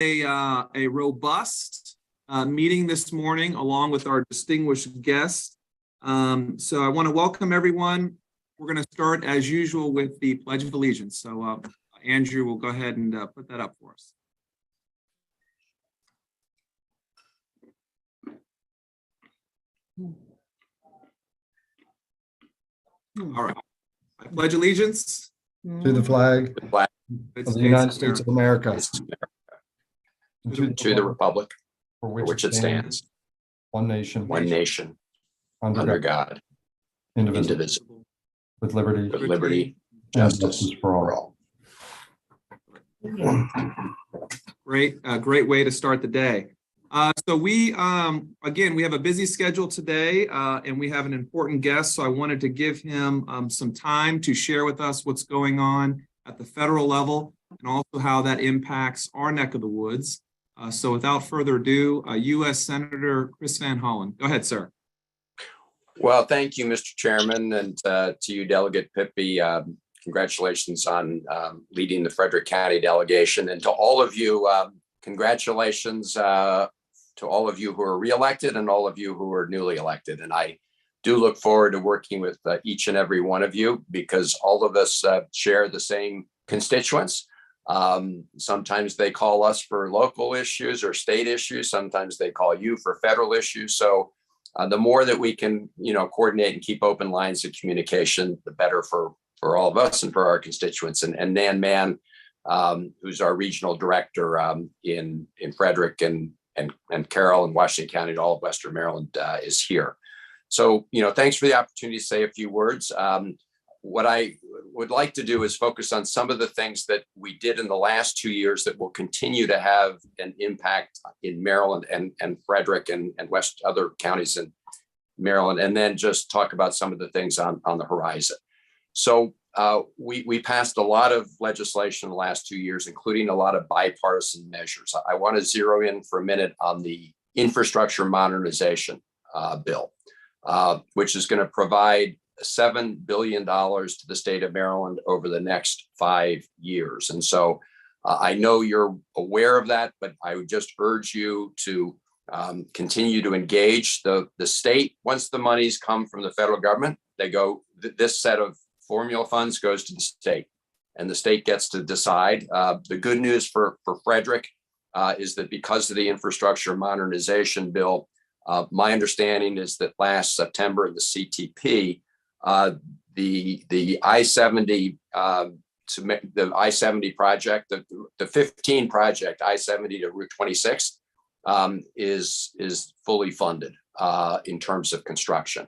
a robust meeting this morning along with our distinguished guests. So I want to welcome everyone. We're going to start as usual with the Pledge of Allegiance. So Andrew will go ahead and put that up for us. All right. I pledge allegiance to the flag of the United States of America, to the republic for for which it stands, one nation, under God, indivisible, with liberty with liberty, and justice for all. Great way to start the day. So we have a busy schedule today, and we have an important guest. So I wanted to give him some time to share with us what's going on at the federal level and also how that impacts our neck of the woods. So without further ado, U.S. Senator Chris Van Hollen. Go ahead, sir. Well, thank you, Mr. Chairman, and to you, Delegate Pippi. Congratulations on leading the Frederick County delegation, and to all of you, congratulations to all of you who are reelected and all of you who are newly elected. And I do look forward to working with each and every one of you, because all of us share the same constituents. Sometimes they call us for local issues or state issues. Sometimes they call you for federal issues. So the more that we can, coordinate and keep open lines of communication, the better for all of us and for our constituents. And Nan Mann, who's our regional director in Frederick and Carroll and Washington County and all of Western Maryland is here. So, thanks for the opportunity to say a few words. What I would like to do is focus on some of the things that we did in the last 2 years that will continue to have an impact in Maryland and Frederick and other counties in Maryland, and then just talk about some of the things on the horizon. So we passed a lot of legislation in the last 2 years, including a lot of bipartisan measures. I want to zero in for a minute on the infrastructure modernization bill, which is going to provide $7 billion to the state of Maryland over the next 5 years. And so I know you're aware of that, but I would just urge you to continue to engage the state. Once the monies come from the federal government, they go, this set of formula funds goes to the state, and the state gets to decide. The good news for Frederick is that because of the infrastructure modernization bill, my understanding is that last September in the CTP, the I-70 the I-70 project, the 15 project I-70 to Route 26 is fully funded in terms of construction.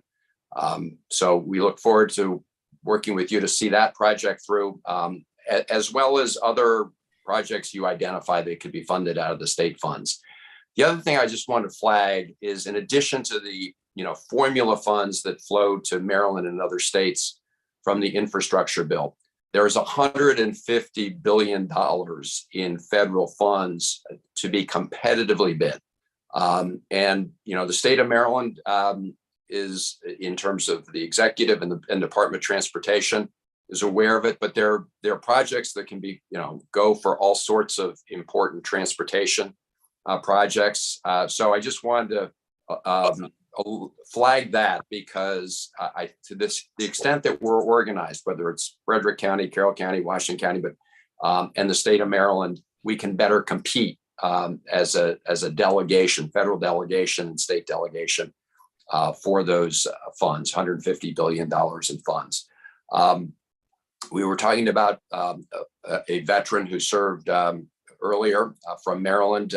So we look forward to working with you to see that project through, as well as other projects you identify that could be funded out of the state funds. The other thing I just want to flag is, in addition to the formula funds that flow to Maryland and other states from the infrastructure bill, there's $150 billion in federal funds to be competitively bid. And the state of Maryland is, in terms of the executive and the Department of Transportation, is aware of it, but there are projects that can be, go for all sorts of important transportation projects. So I just wanted to flag that, because to the extent that we're organized, whether it's Frederick County, Carroll County, Washington County, but and the state of Maryland, we can better compete as a delegation, federal delegation and state delegation for those funds, $150 billion in funds. We were talking about a veteran who served earlier from Maryland.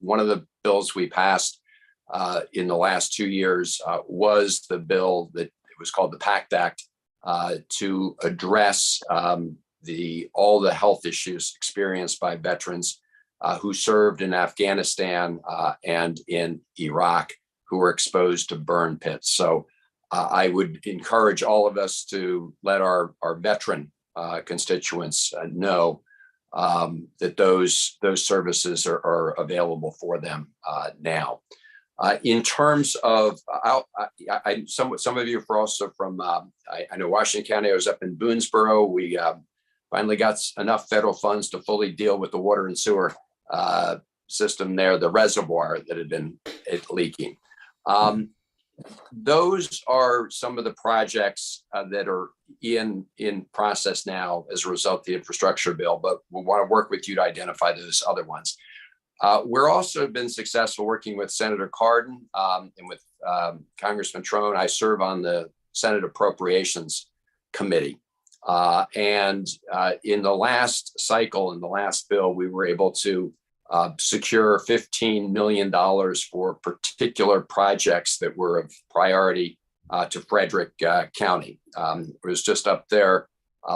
One of the bills we passed in the last 2 years was the bill that it was called the PACT Act to address all the health issues experienced by veterans who served in Afghanistan and in Iraq, who were exposed to burn pits. So I would encourage all of us to let our veteran constituents know that those services are available for them now. In terms of, some of you are also from, I know Washington County. I was up in Boonesboro. We finally got enough federal funds to fully deal with the water and sewer system there, the reservoir that had been leaking. Those are some of the projects that are in process now as a result of the infrastructure bill, but we want to work with you to identify those other ones. We're also been successful working with Senator Cardin and with Congressman Trone. I serve on the Senate Appropriations Committee. And in the last cycle, in the last bill, we were able to secure $15 million for particular projects that were of priority to Frederick County. It was just up there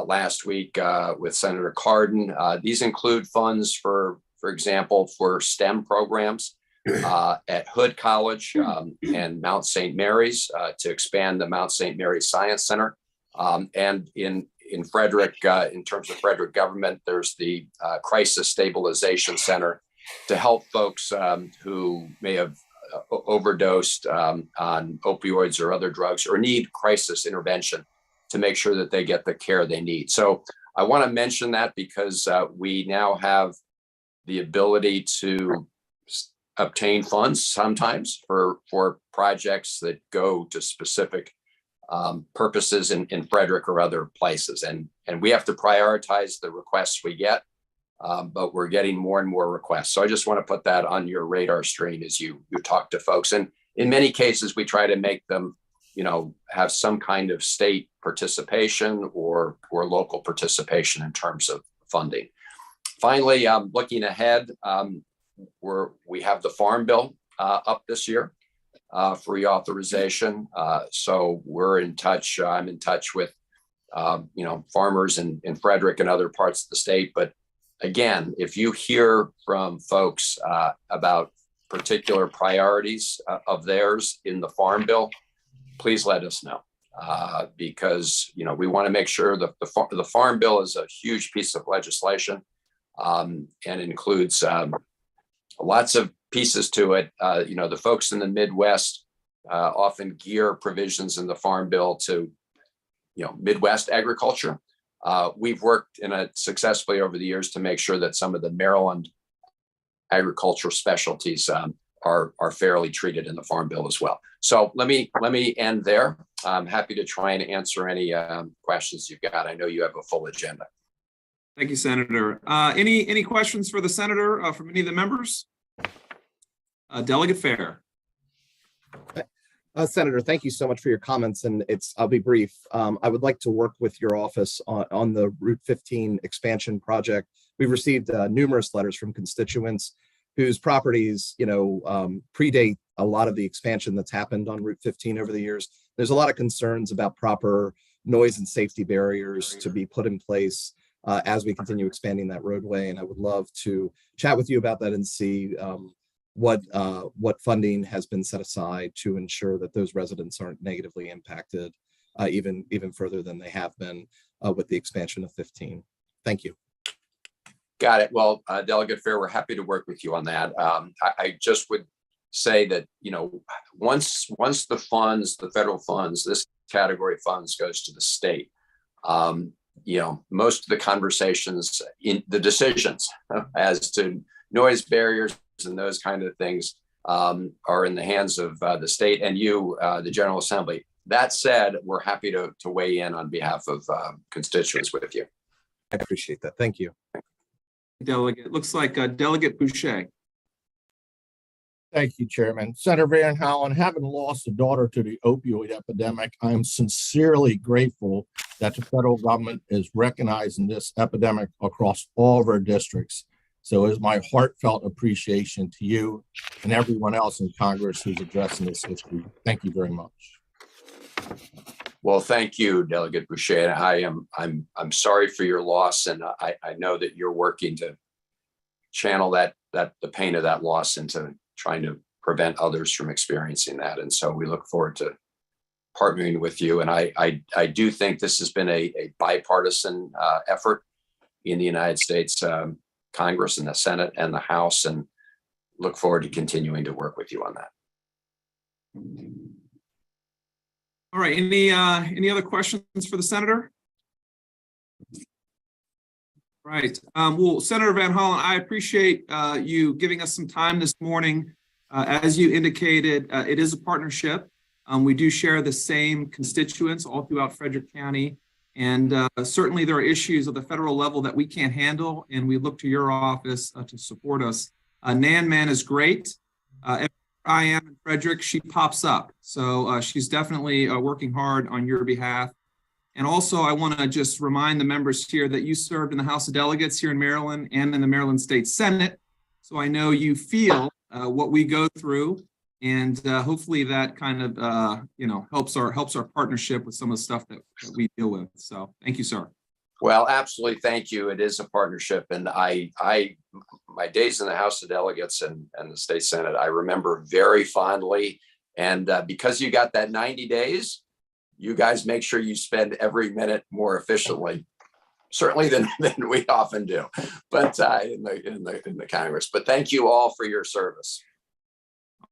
last week with Senator Cardin. These include funds for example, for STEM programs at Hood College and Mount St. Mary's to expand the Mount St. Mary's Science Center. And in Frederick, in terms of Frederick government, there's the Crisis Stabilization Center to help folks who may have overdosed on opioids or other drugs or need crisis intervention to make sure that they get the care they need. So I want to mention that because we now have the ability to obtain funds sometimes for projects that go to specific purposes in Frederick or other places. And we have to prioritize the requests we get, but we're getting more and more requests. So I just want to put that on your radar screen as you talk to folks. And in many cases, we try to make them, have some kind of state participation or local participation in terms of funding. Finally, looking ahead, we have the Farm Bill up this year for reauthorization. So we're in touch. I'm in touch with, farmers in Frederick and other parts of the state. But again, if you hear from folks about particular priorities of theirs in the Farm Bill, please let us know. Because, we want to make sure that the Farm Bill is a huge piece of legislation. And includes lots of pieces to it. The folks in the Midwest often gear provisions in the Farm Bill to, Midwest agriculture. We've worked successfully over the years to make sure that some of the Maryland agricultural specialties are fairly treated in the Farm Bill as well. So let me end there. I'm happy to try and answer any questions you've got. I know you have a full agenda. Thank you, Senator. Any questions for the Senator from any of the members? Delegate Fair. Senator, thank you so much for your comments, and I'll be brief. I would like to work with your office on the Route 15 expansion project. We've received numerous letters from constituents whose properties, predate a lot of the expansion that's happened on Route 15 over the years. There's a lot of concerns about proper noise and safety barriers to be put in place as we continue expanding that roadway. And I would love to chat with you about that and see what funding has been set aside to ensure that those residents aren't negatively impacted even further than they have been with the expansion of 15. Thank you. Got it. Well, Delegate Fair, we're happy to work with you on that. I just would say that, once the funds, the federal funds, this category of funds goes to the state, most of the conversations in the decisions as to noise barriers and those kind of things are in the hands of the state and you, the General Assembly. That said, we're happy to weigh in on behalf of constituents with you. I appreciate that. Thank you. Delegate, looks like Delegate Boucher. Thank you, Chairman. Senator Van Hollen, having lost a daughter to the opioid epidemic, I am sincerely grateful that the federal government is recognizing this epidemic across all of our districts. So it is my heartfelt appreciation to you and everyone else in Congress who's addressing this issue. Thank you very much. Well, thank you, Delegate Boucher. I'm sorry for your loss, and I know that you're working to channel the pain of that loss into trying to prevent others from experiencing that. And so we look forward to partnering with you. And I do think this has been a bipartisan effort in the United States Congress and the Senate and the House, and look forward to continuing to work with you on that. All right, any other questions for the Senator? All Right. Well, Senator Van Hollen, I appreciate you giving us some time this morning. As you indicated, it is a partnership. We do share the same constituents all throughout Frederick County. And certainly there are issues at the federal level that we can't handle, and we look to your office to support us. Nan Man is great. If I am in Frederick, she pops up. So she's definitely working hard on your behalf. And also, I want to just remind the members here that you served in the House of Delegates here in Maryland and in the Maryland State Senate. So I know you feel what we go through, and hopefully that kind of helps our partnership with some of the stuff that we deal with. So thank you, sir. Well, absolutely. Thank you. It is a partnership. And my days in the House of Delegates and the State Senate, I remember very fondly. And because you got that 90 days, you guys make sure you spend every minute more efficiently, certainly than we often do, but in the Congress. But thank you all for your service.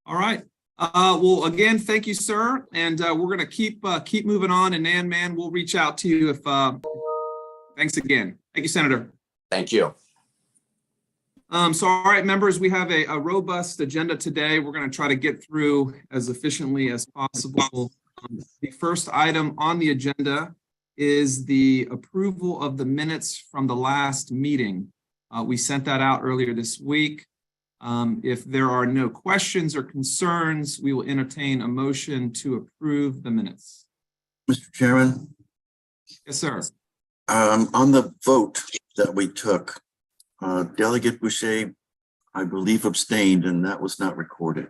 All right. Well, again, thank you, sir. And we're going to keep moving on. And Nan Man, we'll reach out to you if. Thanks again. Thank you, Senator. Thank you. So, all right, members, we have a robust agenda today. We're going to try to get through as efficiently as possible. The first item on the agenda is the approval of the minutes from the last meeting. We sent that out earlier this week. If there are no questions or concerns, we will entertain a motion to approve the minutes. Mr. Chairman? Yes, sir. On the vote that we took, Delegate Boucher, I believe, abstained, and that was not recorded.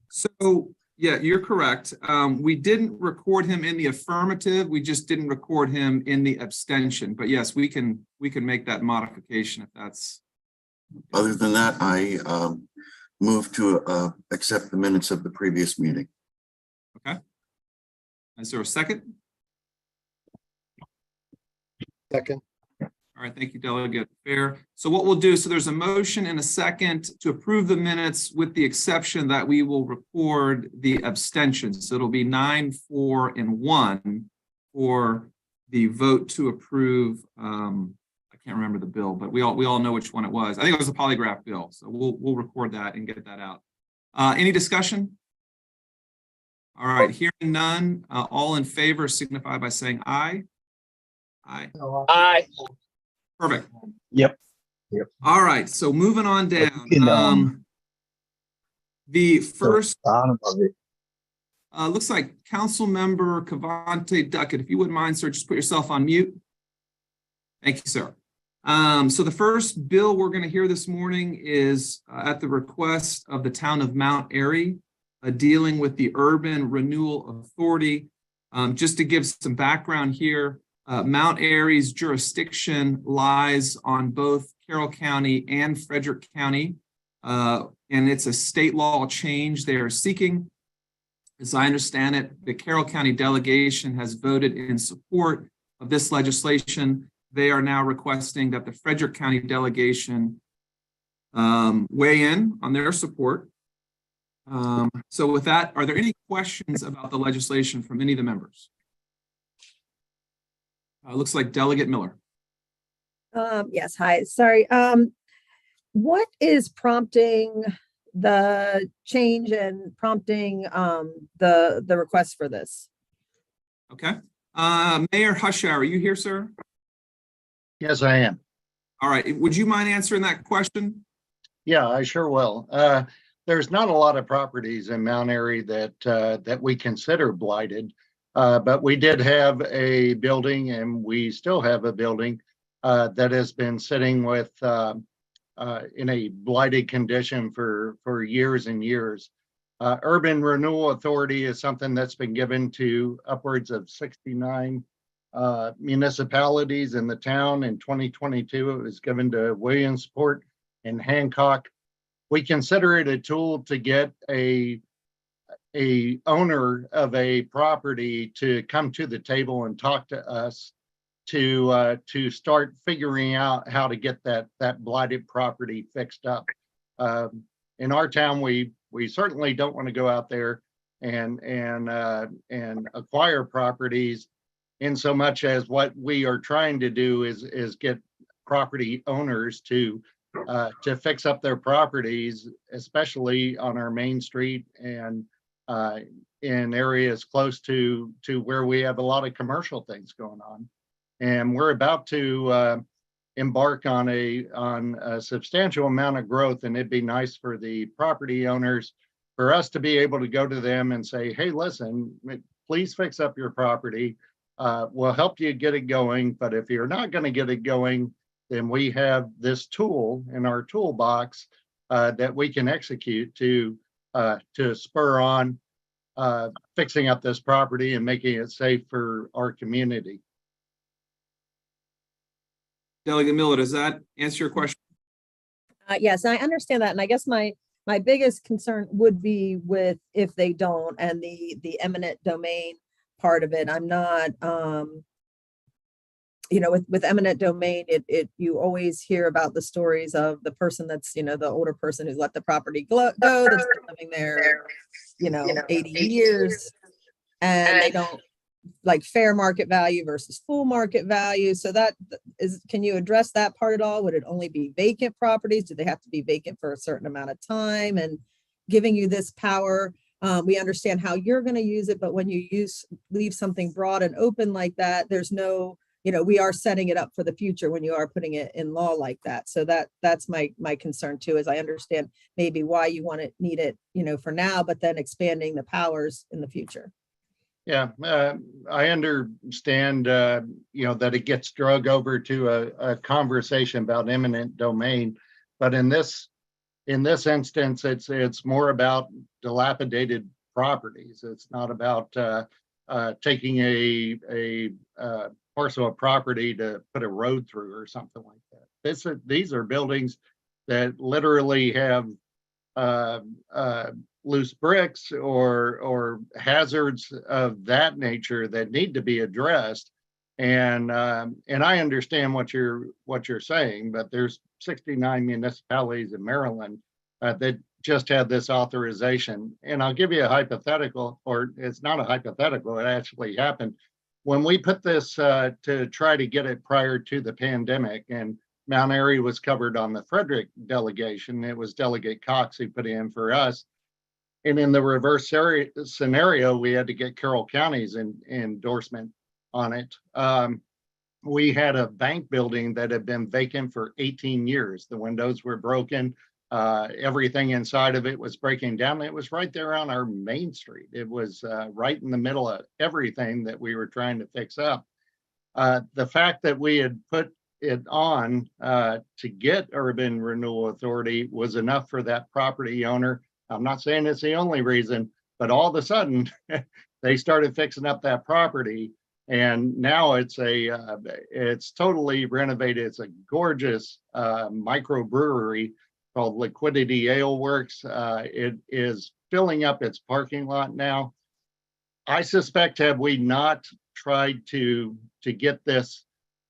So, yeah, you're correct. We didn't record him in the affirmative. We just didn't record him in the abstention. But yes, we can make that modification if that's. Other than that, I move to accept the minutes of the previous meeting. Okay. Is there a second? Second. All right, thank you, Delegate Fair. So what we'll do, so there's a motion and a second to approve the minutes with the exception that we will record the abstentions. So it'll be 9, 4, and 1 for the vote to approve. I can't remember the bill, but we all know which one it was. I think it was the polygraph bill. So we'll record that and get that out. Any discussion? All right, hearing none, all in favor signify by saying aye. Aye. Aye. Perfect. Yep. All right, so moving on down. The first looks like Council Member Cavante Duckett. If you wouldn't mind, sir, just put yourself on mute. Thank you, sir. So the first bill we're going to hear this morning is at the request of the town of Mount Airy, dealing with the Urban Renewal Authority. Just to give some background here, Mount Airy's jurisdiction lies on both Carroll County and Frederick County, and it's a state law change they are seeking. As I understand it, the Carroll County delegation has voted in support of this legislation. They are now requesting that the Frederick County delegation weigh in on their support. So with that, are there any questions about the legislation from any of the members? Looks like Delegate Miller. Yes, hi, sorry. What is prompting the change and prompting the request for this? Okay. Mayor Hushar, are you here, sir? Yes, I am. All right. Would you mind answering that question? Yeah, I sure will. There's not a lot of properties in Mount Airy that we consider blighted. But we did have a building, and we still have a building that has been sitting with in a blighted condition for years and years. Urban Renewal Authority is something that's been given to upwards of 69 municipalities in the town. In 2022, it was given to Williamsport and Hancock. We consider it a tool to get a owner of a property to come to the table and talk to us to start figuring out how to get that blighted property fixed up. In our town, we certainly don't want to go out there and acquire properties, in so much as what we are trying to do is get property owners to fix up their properties, especially on our main street and in areas close to where we have a lot of commercial things going on. And we're about to embark on a substantial amount of growth, and it'd be nice for the property owners for us to be able to go to them and say, hey, listen, please fix up your property. We'll help you get it going. But if you're not going to get it going, then we have this tool in our toolbox that we can execute to spur on fixing up this property and making it safe for our community. Delegate Miller, does that answer your question? Yes, I understand that. And I guess my biggest concern would be with if they don't, and the eminent domain part of it. I'm not, with eminent domain, you always hear about the stories of the person that's, the older person who's let the property go, that's been living there, 80 years, and they don't like fair market value versus full market value. So can you address that part at all? Would it only be vacant properties? Do they have to be vacant for a certain amount of time? And giving you this power, we understand how you're going to use it, but when you leave something broad and open like that, there's no, we are setting it up for the future when you are putting it in law like that. So that's my concern too, is I understand maybe why you need it, for now, but then expanding the powers in the future. Yeah, I understand, that it gets drug over to a conversation about eminent domain, but in this instance, it's more about dilapidated properties. It's not about taking a parcel of property to put a road through or something like that. These are buildings that literally have loose bricks or hazards of that nature that need to be addressed. And I understand what you're saying, but there's 69 municipalities in Maryland that just had this authorization. And I'll give you a hypothetical, or it's not a hypothetical, it actually happened. When we put this to try to get it prior to the pandemic, and Mount Airy was covered on the Frederick delegation, it was Delegate Cox who put in for us. And in the reverse scenario, we had to get Carroll County's endorsement on it. We had a bank building that had been vacant for 18 years. The windows were broken. Everything inside of it was breaking down. It was right there on our main street. It was right in the middle of everything that we were trying to fix up. The fact that we had put it on to get Urban Renewal Authority was enough for that property owner. I'm not saying it's the only reason, but all of a sudden they started fixing up that property, and now it's totally renovated. It's a gorgeous microbrewery called Liquidity Ale Works. It is filling up its parking lot now. I suspect, had we not tried to get this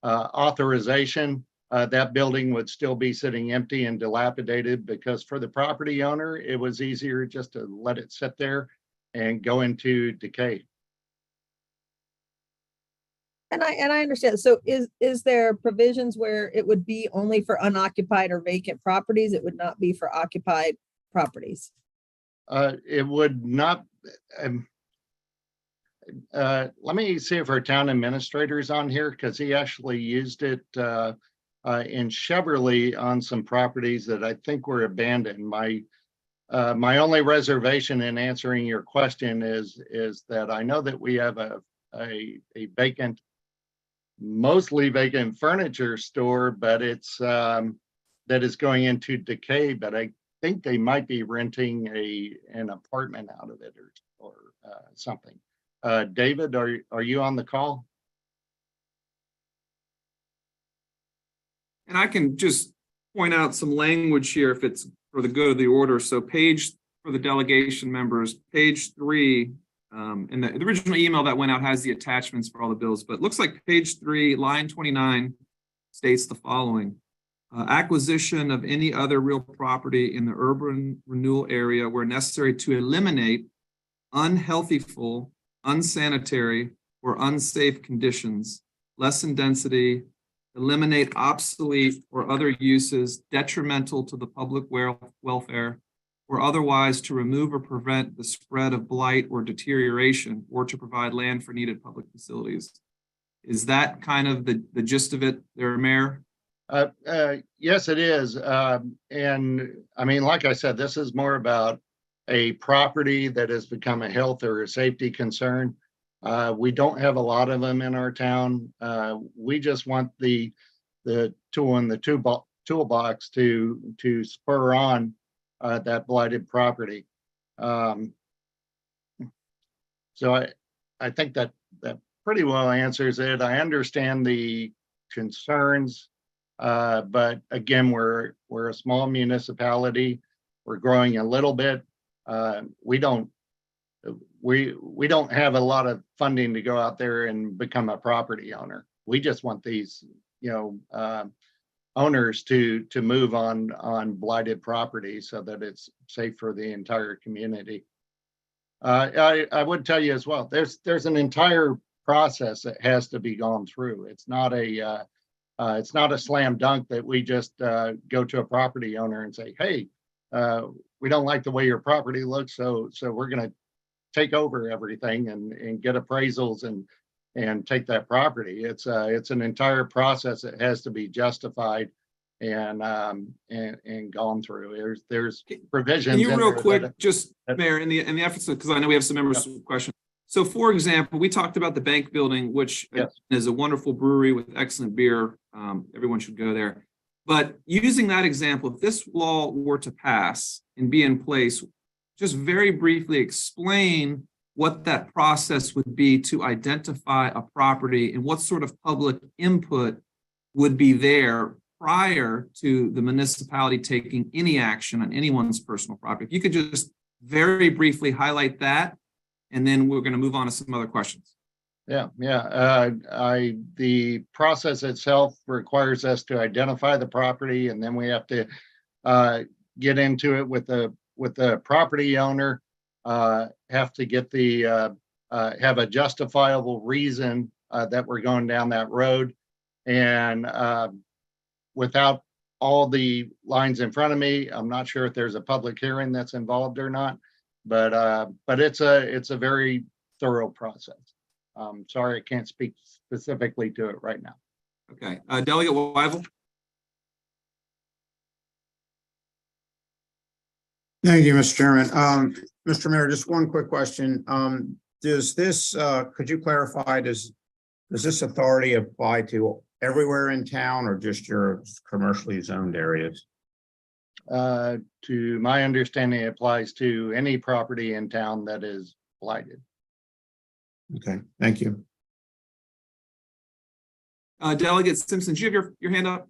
authorization, that building would still be sitting empty and dilapidated, because for the property owner, it was easier just to let it sit there and go into decay. And I understand. So is there provisions where it would be only for unoccupied or vacant properties? It would not be for occupied properties? It would not. Let me see if our town administrator is on here, because he actually used it in Cheverly on some properties that I think were abandoned. My only reservation in answering your question is that I know that we have a vacant, mostly vacant furniture store, but it's that is going into decay. But I think they might be renting an apartment out of it or something. David, are you on the call? And I can just point out some language here if it's for the good of the order. So page, for the delegation members, page 3, and the original email that went out has the attachments for all the bills, but it looks like page 3, line 29 states the following. Acquisition of any other real property in the urban renewal area where necessary to eliminate unhealthful, unsanitary, or unsafe conditions, lessen density, eliminate obsolete or other uses detrimental to the public welfare, or otherwise to remove or prevent the spread of blight or deterioration, or to provide land for needed public facilities. Is that kind of the gist of it there, Mayor? Yes, it is. And I mean, like I said, this is more about a property that has become a health or a safety concern. We don't have a lot of them in our town. We just want the tool in the toolbox to spur on that blighted property. So I think that pretty well answers it. I understand the concerns, but again, we're a small municipality. We're growing a little bit. We don't have a lot of funding to go out there and become a property owner. We just want these, owners to move on blighted property so that it's safe for the entire community. I would tell you as well, there's an entire process that has to be gone through. It's not a slam dunk that we just go to a property owner and say, hey, we don't like the way your property looks, so we're going to take over everything and get appraisals and take that property. It's an entire process that has to be justified and gone through. There's provisions. Can you in real there quick, that- just Mayor, in the efforts, because I know we have some members with questions. So for example, we talked about the bank building, which Yes. is a wonderful brewery with excellent beer. Everyone should go there. But using that example, if this law were to pass and be in place, just very briefly explain what that process would be to identify a property and what sort of public input would be there prior to the municipality taking any action on anyone's personal property. If you could just very briefly highlight that, and then we're going to move on to some other questions. Yeah. The process itself requires us to identify the property, and then we have to get into it with the property owner. Have to get have a justifiable reason that we're going down that road, and without all the lines in front of me, I'm not sure if there's a public hearing that's involved or not, but it's a very thorough process. Sorry, I can't speak specifically to it right now. Okay, Delegate Weigel. Thank you, Mr. Chairman. Mr. Mayor, just one quick question. Does this, could you clarify, does this authority apply to everywhere in town or just your commercially zoned areas? To my understanding, it applies to any property in town that is blighted. Okay, thank you. Delegate Simpson, do you have your hand up?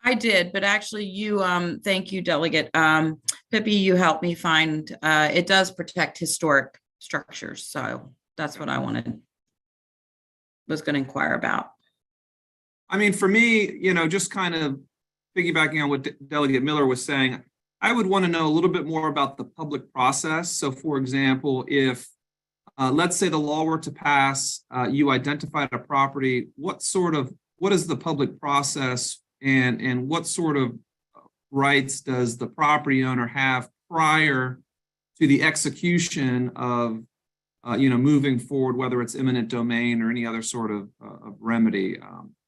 I did, but actually you, thank you, Delegate. Pippi, you helped me find, it does protect historic structures. So that's what I was going to inquire about. I mean, for me, just kind of piggybacking on what Delegate Miller was saying, I would want to know a little bit more about the public process. So for example, if let's say the law were to pass, you identified a property, what is the public process and what sort of rights does the property owner have prior to the execution of, moving forward, whether it's eminent domain or any other sort of remedy.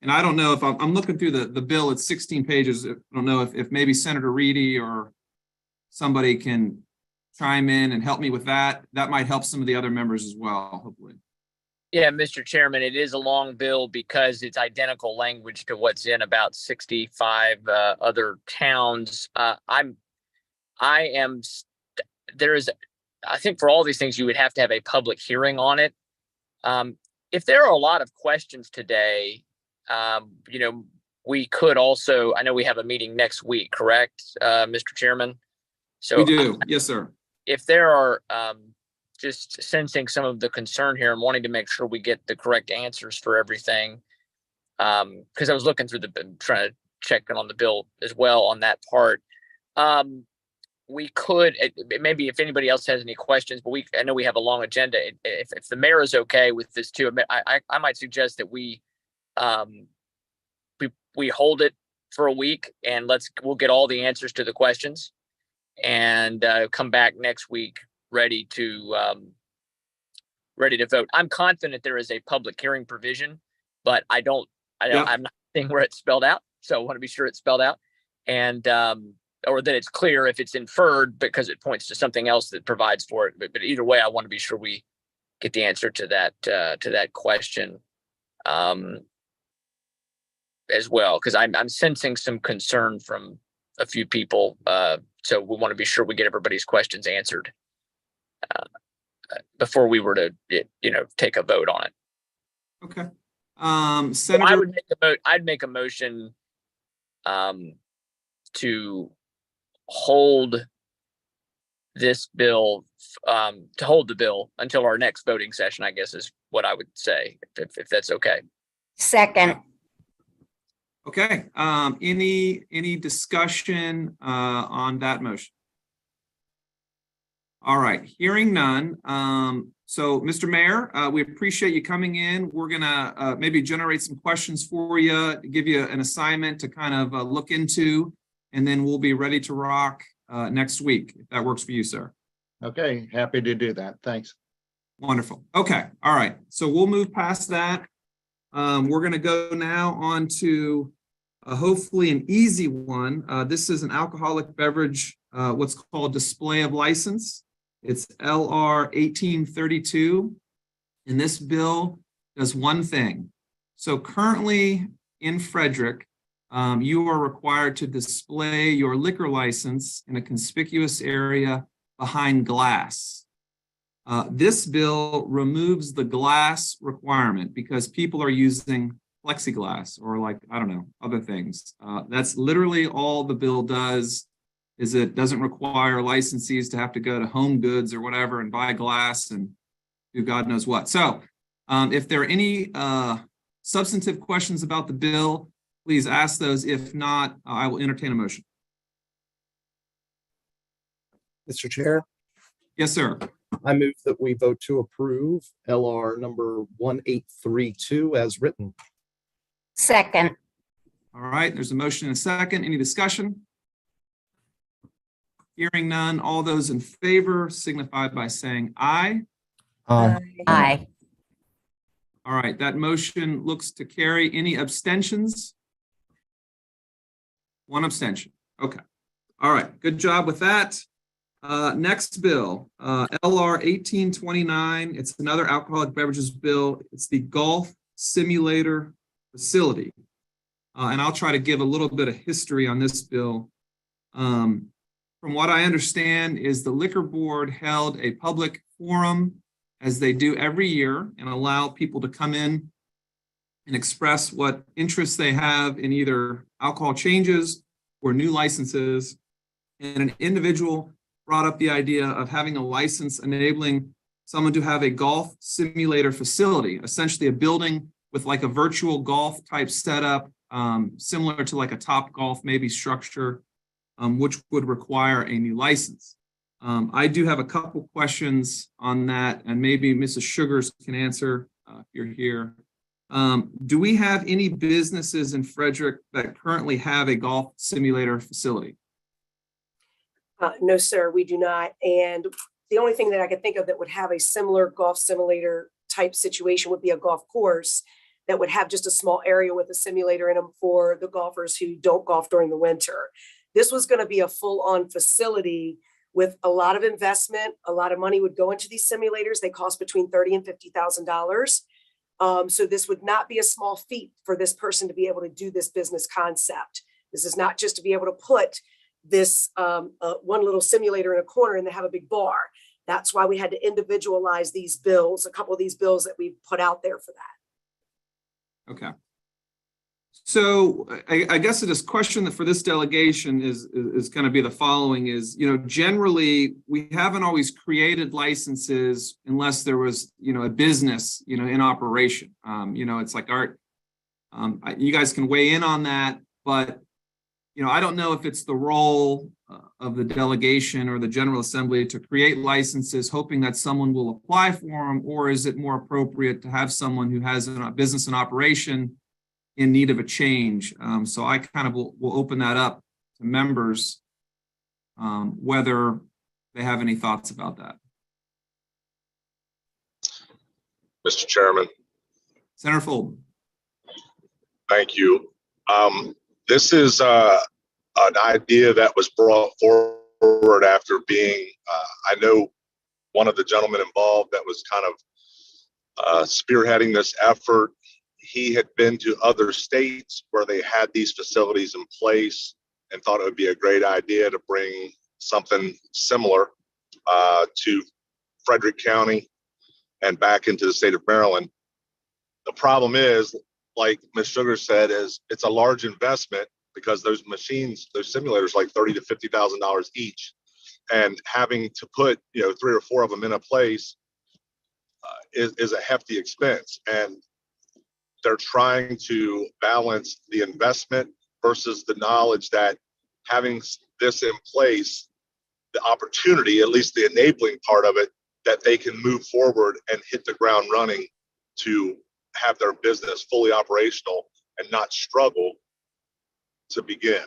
And I don't know if I'm looking through the bill, it's 16 pages. I don't know if maybe Senator Reedy or somebody can chime in and help me with that. That might help some of the other members as well, hopefully. Yeah, Mr. Chairman, it is a long bill because it's identical language to what's in about 65 other towns. I think for all these things, you would have to have a public hearing on it. If there are a lot of questions today, we could also, I know we have a meeting next week, correct, Mr. Chairman? So we do. Yes, sir. If there are just sensing some of the concern here and wanting to make sure we get the correct answers for everything, because I was looking through trying to check in on the bill as well on that part. We could, maybe if anybody else has any questions, but I know we have a long agenda. If the mayor is okay with this too, I might suggest that we we hold it for a week and we'll get all the answers to the questions and come back next week ready to vote. I'm confident there is a public hearing provision, but I'm not seeing where it's spelled out. So I want to be sure it's spelled out and, or that it's clear if it's inferred because it points to something else that provides for it. But either way, I want to be sure we get the answer to that question as well, because I'm sensing some concern from a few people. So we want to be sure we get everybody's questions answered before we were to, take a vote on it. Okay. So Senator, I'd make a motion to hold this bill, to hold the bill until our next voting session, I guess is what I would say, if that's okay. Second. okay. Any discussion on that motion? All right, hearing none. So, Mr. Mayor, we appreciate you coming in. We're gonna maybe generate some questions for you, give you an assignment to kind of look into, and then we'll be ready to rock next week, if that works for you, sir. Okay, happy to do that. Thanks. Wonderful. Okay, all right. So we'll move past that. We're gonna go now on to hopefully an easy one. This is an alcoholic beverage, what's called display of license. It's LR 1832, and this bill does one thing. So currently in Frederick, you are required to display your liquor license in a conspicuous area behind glass. This bill removes the glass requirement because people are using plexiglass or other things. That's literally all the bill does. Is it doesn't require licensees to have to go to Home Goods or whatever and buy glass and do God knows what. So if there are any substantive questions about the bill, please ask those. If not, I will entertain a motion. Mr. Chair, Yes, sir. I move that we vote to approve LR number 1832 as written. Second. All right, there's a motion and a second. Any discussion? Hearing none, all those in favor signify by saying aye. Aye. All right, that motion looks to carry. Any abstentions? One abstention. Okay. All right, good job with that. Next bill, LR 1829. It's another alcoholic beverages bill. It's the golf simulator facility. And I'll try to give a little bit of history on this bill. From what I understand is the liquor board held a public forum as they do every year and allow people to come in and express what interests they have in either alcohol changes or new licenses. And an individual brought up the idea of having a license enabling someone to have a golf simulator facility, essentially a building with like a virtual golf type setup, similar to like a Top Golf maybe structure, which would require a new license. I do have a couple questions on that, and maybe Mrs. Sugars can answer if you're here. Do we have any businesses in Frederick that currently have a golf simulator facility? No, sir, we do not. And the only thing that I could think of that would have a similar golf simulator type situation would be a golf course that would have just a small area with a simulator in them for the golfers who don't golf during the winter. This was going to be a full-on facility with a lot of investment. A lot of money would go into these simulators. They cost between $30,000 and $50,000. So this would not be a small feat for this person to be able to do this business concept. This is not just to be able to put this one little simulator in a corner and they have a big bar. That's why we had to individualize these bills, a couple of these bills that we put out there for that. Okay. So I guess this question for this delegation is going to be the following is, generally we haven't always created licenses unless there was, a business, in operation. It's like art. You guys can weigh in on that, but, I don't know if it's the role of the delegation or the General Assembly to create licenses hoping that someone will apply for them, or is it more appropriate to have someone who has a business in operation in need of a change. So I kind of will open that up to members, whether they have any thoughts about that. Mr. Chairman. Senator Fulton. Thank you. This is an idea that was brought forward after being, I know one of the gentlemen involved that was kind of spearheading this effort. He had been to other states where they had these facilities in place and thought it would be a great idea to bring something similar to Frederick County and back into the state of Maryland. The problem is, like Ms. Sugar said, is it's a large investment because those machines, those simulators, like $30,000 to $50,000 each, and having to put 3 or 4 of them in a place is a hefty expense. And they're trying to balance the investment versus the knowledge that having this in place, the opportunity, at least the enabling part of it, that they can move forward and hit the ground running to have their business fully operational and not struggle to begin.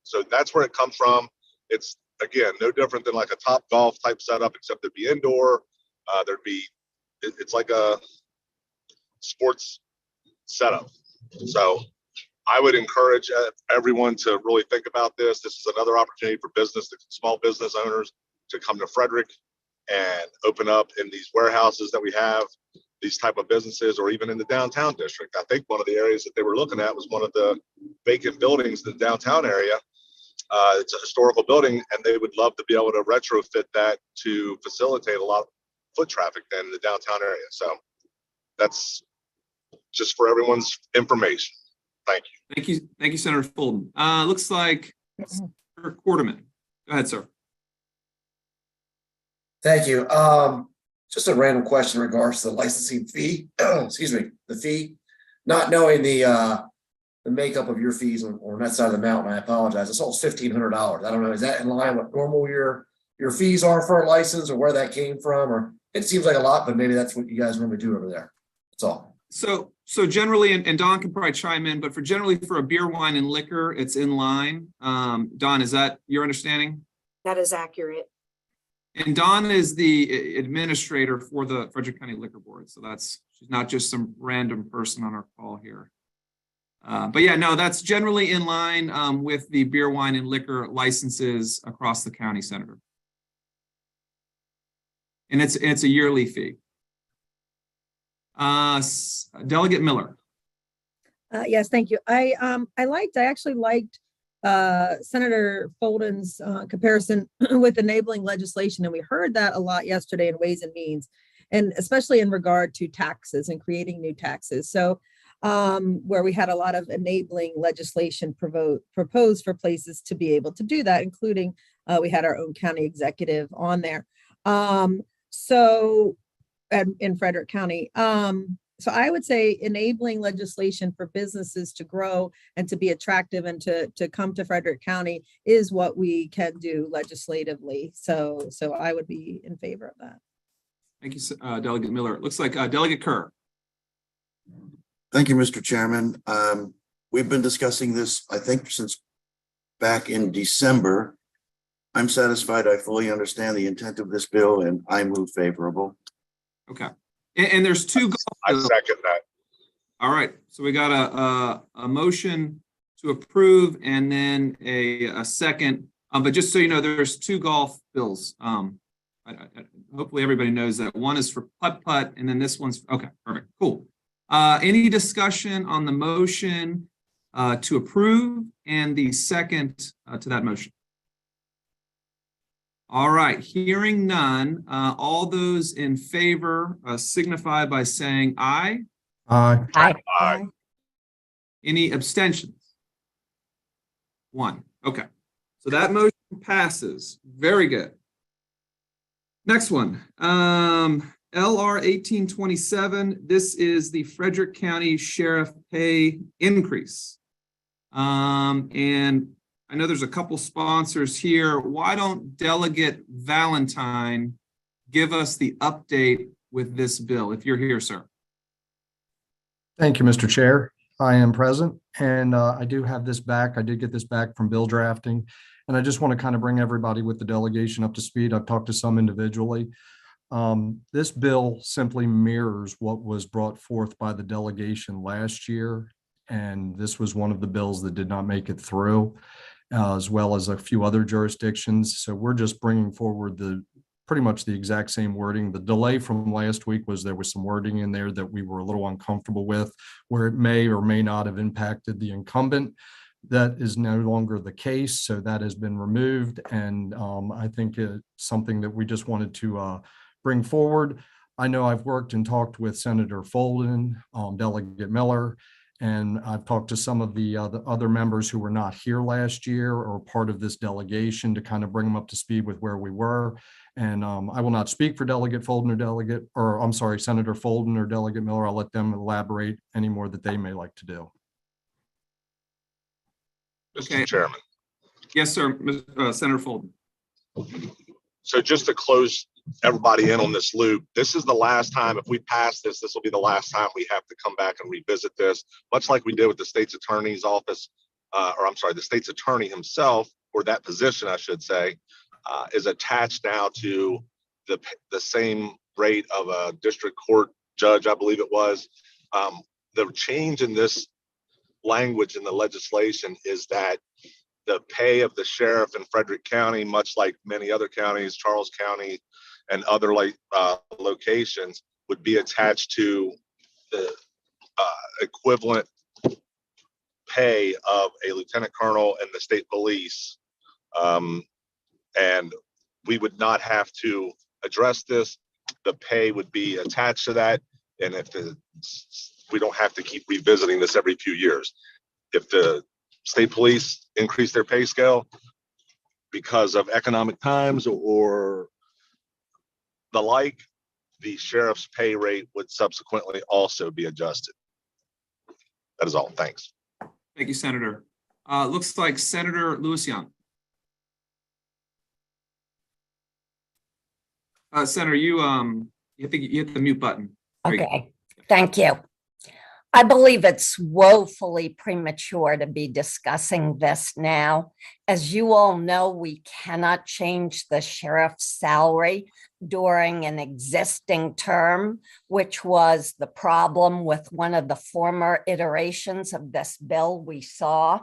So that's where it comes from. It's, again, no different than like a Top Golf type setup, except it'd be indoor. It's like a sports setup. So I would encourage everyone to really think about this. This is another opportunity for small business owners to come to Frederick and open up in these warehouses that we have, these type of businesses, or even in the downtown district. I think one of the areas that they were looking at was one of the vacant buildings in the downtown area. It's a historical building, and they would love to be able to retrofit that to facilitate a lot of foot traffic then in the downtown area. So that's just for everyone's information. Thank you. Thank you, Senator Fulton. Looks like Senator Quarterman. Go ahead, sir. Thank you. Just a random question in regards to the licensing fee. Excuse me, the fee. Not knowing the makeup of your fees on that side of the mountain, I apologize. I saw it was $1,500. I don't know. Is that in line with normal your fees are for a license, or where that came from? Or it seems like a lot, but maybe that's what you guys normally do over there. That's all. So generally, and Don can probably chime in, but generally for a beer, wine, and liquor, it's in line. Don, is that your understanding? That is accurate. And Dawn is the administrator for the Frederick County Liquor Board. So she's not just some random person on our call here. But yeah, no, that's generally in line with the beer, wine, and liquor licenses across the county, Senator. And it's a yearly fee. Delegate Miller. Yes, thank you. I actually liked Senator Fulton's comparison with enabling legislation, and we heard that a lot yesterday in Ways and Means, and especially in regard to taxes and creating new taxes. So where we had a lot of enabling legislation proposed for places to be able to do that, including we had our own county executive on there. In Frederick County. So I would say enabling legislation for businesses to grow and to be attractive and to come to Frederick County is what we can do legislatively. So I would be in favor of that. Thank you, Delegate Miller. It looks like Delegate Kerr. Thank you, Mr. Chairman. We've been discussing this, I think, since back in December. I'm satisfied. I fully understand the intent of this bill, and I move favorable. Okay. And there's two. I second that. All right. So we got a motion to approve and then a second. But just so you know, there's two golf bills. Hopefully everybody knows that one is for putt-putt and then this one's, okay, perfect, cool. Any discussion on the motion to approve and the second to that motion? All right, hearing none, all those in favor signify by saying aye. Aye. Aye. Aye. Any abstentions? One. Okay, so that motion passes. Very good. Next one, LR 1827. This is the Frederick County Sheriff pay increase. And I know there's a couple sponsors here. Why don't Delegate Valentine give us the update with this bill, if you're here, sir? Thank you, Mr. Chair. I am present, and I do have this back. I did get this back from bill drafting. And I just want to kind of bring everybody with the delegation up to speed. I've talked to some individually. This bill simply mirrors what was brought forth by the delegation last year. And this was one of the bills that did not make it through, as well as a few other jurisdictions. So we're just bringing forward pretty much the exact same wording. The delay from last week was there was some wording in there that we were a little uncomfortable with, where it may or may not have impacted the incumbent. That is no longer the case, so that has been removed, and I think it's something that we just wanted to bring forward. I know I've worked and talked with Senator Folden, Delegate Miller, and I've talked to some of the other members who were not here last year or part of this delegation to kind of bring them up to speed with where we were. And I will not speak for Delegate Folden Senator Folden or Delegate Miller. I'll let them elaborate any more that they may like to do. Mr. Chairman. Yes, sir. Senator Folden. So just to close everybody in on this loop, this is the last time, if we pass this, this will be the last time we have to come back and revisit this, much like we did with the state's attorney's office, the state's attorney himself, or that position, I should say, is attached now to the same rate of a district court judge, I believe it was. The change in this language in the legislation is that the pay of the sheriff in Frederick County, much like many other counties, Charles County and other locations, would be attached to the equivalent pay of a lieutenant colonel in the state police. And we would not have to address this. The pay would be attached to that. And if we don't have to keep revisiting this every few years. If the state police increase their pay scale because of economic times or the like, the sheriff's pay rate would subsequently also be adjusted. That is all. Thanks. Thank you, Senator. Looks like Senator Lewis Young. Senator, you think you hit the mute button. Okay, thank you. I believe it's woefully premature to be discussing this now. As you all know, we cannot change the sheriff's salary during an existing term, which was the problem with one of the former iterations of this bill we saw.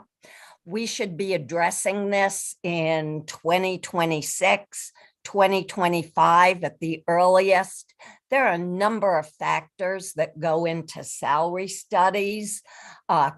We should be addressing this in 2026, 2025 at the earliest. There are a number of factors that go into salary studies,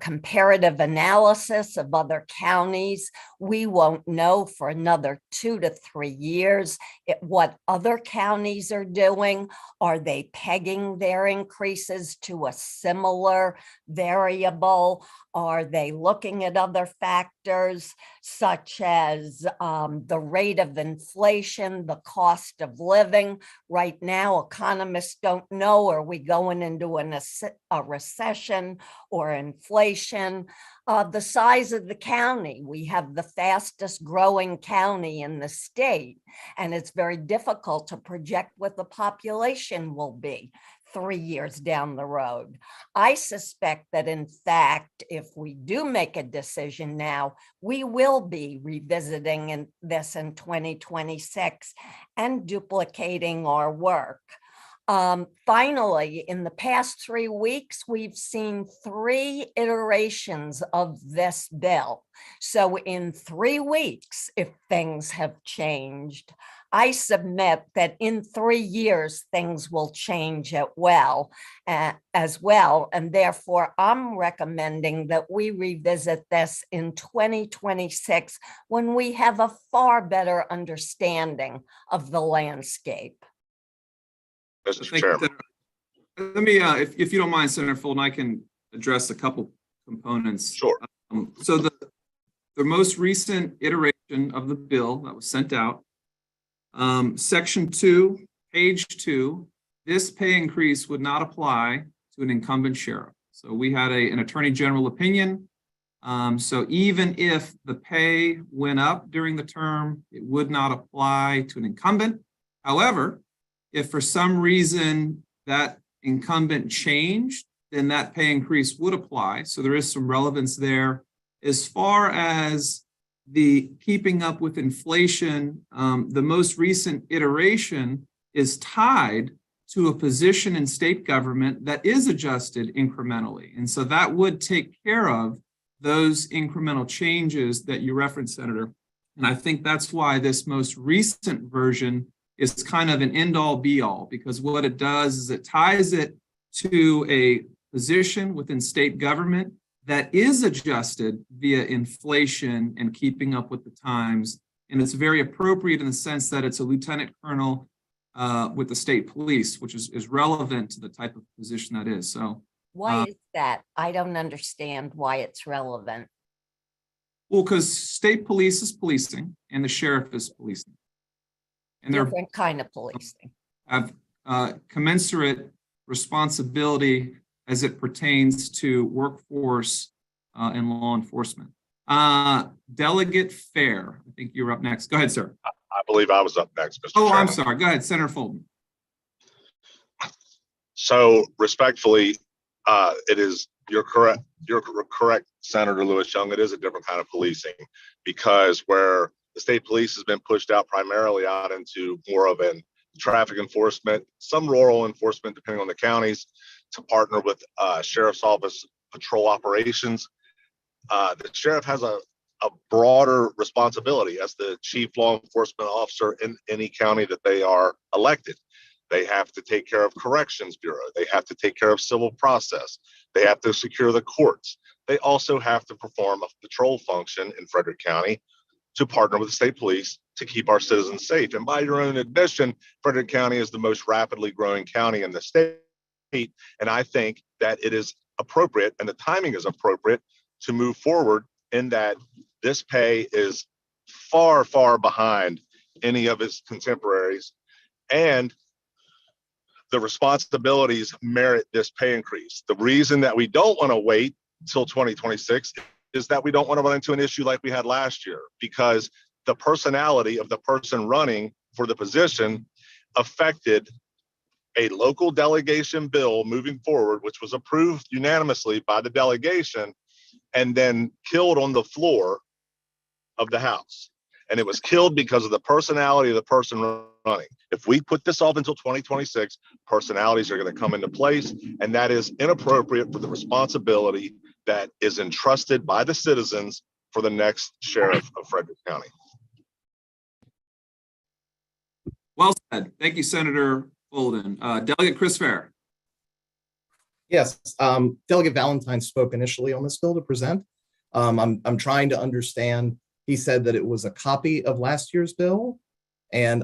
comparative analysis of other counties. We won't know for another 2 to 3 years what other counties are doing. Are they pegging their increases to a similar variable? Are they looking at other factors such as the rate of inflation, the cost of living? Right now, economists don't know, are we going into a recession or inflation? The size of the county. We have the fastest growing county in the state, and it's very difficult to project what the population will be 3 years down the road. I suspect that, in fact, if we do make a decision now, we will be revisiting this in 2026 and duplicating our work. Finally, in the past 3 weeks, we've seen 3 iterations of this bill. So in 3 weeks, if things have changed, I submit that in 3 years, things will change as well. And therefore, I'm recommending that we revisit this in 2026 when we have a far better understanding of the landscape. Mr. Chairman. Let me, if you don't mind, Senator Folden, I can address a couple components. Sure. So the most recent iteration of the bill that was sent out, Section 2, page 2, this pay increase would not apply to an incumbent sheriff. So we had an attorney general opinion. So even if the pay went up during the term, it would not apply to an incumbent. However, if for some reason that incumbent changed then that pay increase would apply. So there is some relevance there. As far as the keeping up with inflation, the most recent iteration is tied to a position in state government that is adjusted incrementally. And so that would take care of those incremental changes that you referenced, Senator. And I think that's why this most recent version is kind of an end-all be-all, because what it does is it ties it to a position within state government that is adjusted via inflation and keeping up with the times. And it's very appropriate in the sense that it's a lieutenant colonel with the state police, which is relevant to the type of position that is. So Why is that? I don't understand why it's relevant. well, because state police is policing and the sheriff is policing. And they're Different kind of policing. have commensurate responsibility as it pertains to workforce and law enforcement. Delegate Fair, I think you're up next. Go ahead, sir. I believe I was up next, Mr. Oh, Chairman. I'm sorry. Go ahead, Senator Fulton. So respectfully, you're correct. You're correct, Senator Lewis Young. It is a different kind of policing, because where the state police has been pushed out primarily out into more of an traffic enforcement, some rural enforcement, depending on the counties, to partner with sheriff's office patrol operations. The sheriff has a broader responsibility as the chief law enforcement officer in any county that they are elected. They have to take care of corrections bureau. They have to take care of civil process. They have to secure the courts. They also have to perform a patrol function in Frederick County to partner with the state police to keep our citizens safe. And by your own admission, Frederick County is the most rapidly growing county in the state. And I think that it is appropriate, and the timing is appropriate, to move forward in that this pay is far, far behind any of its contemporaries. And the responsibilities merit this pay increase. The reason that we don't want to wait until 2026 is that we don't want to run into an issue like we had last year, because the personality of the person running for the position affected a local delegation bill moving forward, which was approved unanimously by the delegation and then killed on the floor of the House. And it was killed because of the personality of the person running. If we put this off until 2026, personalities are going to come into place, and that is inappropriate for the responsibility that is entrusted by the citizens for the next sheriff of Frederick County. Well said. Thank you, Senator Fulton. Delegate Chris Fair. Yes, Delegate Valentine spoke initially on this bill to present. I'm trying to understand. He said that it was a copy of last year's bill, and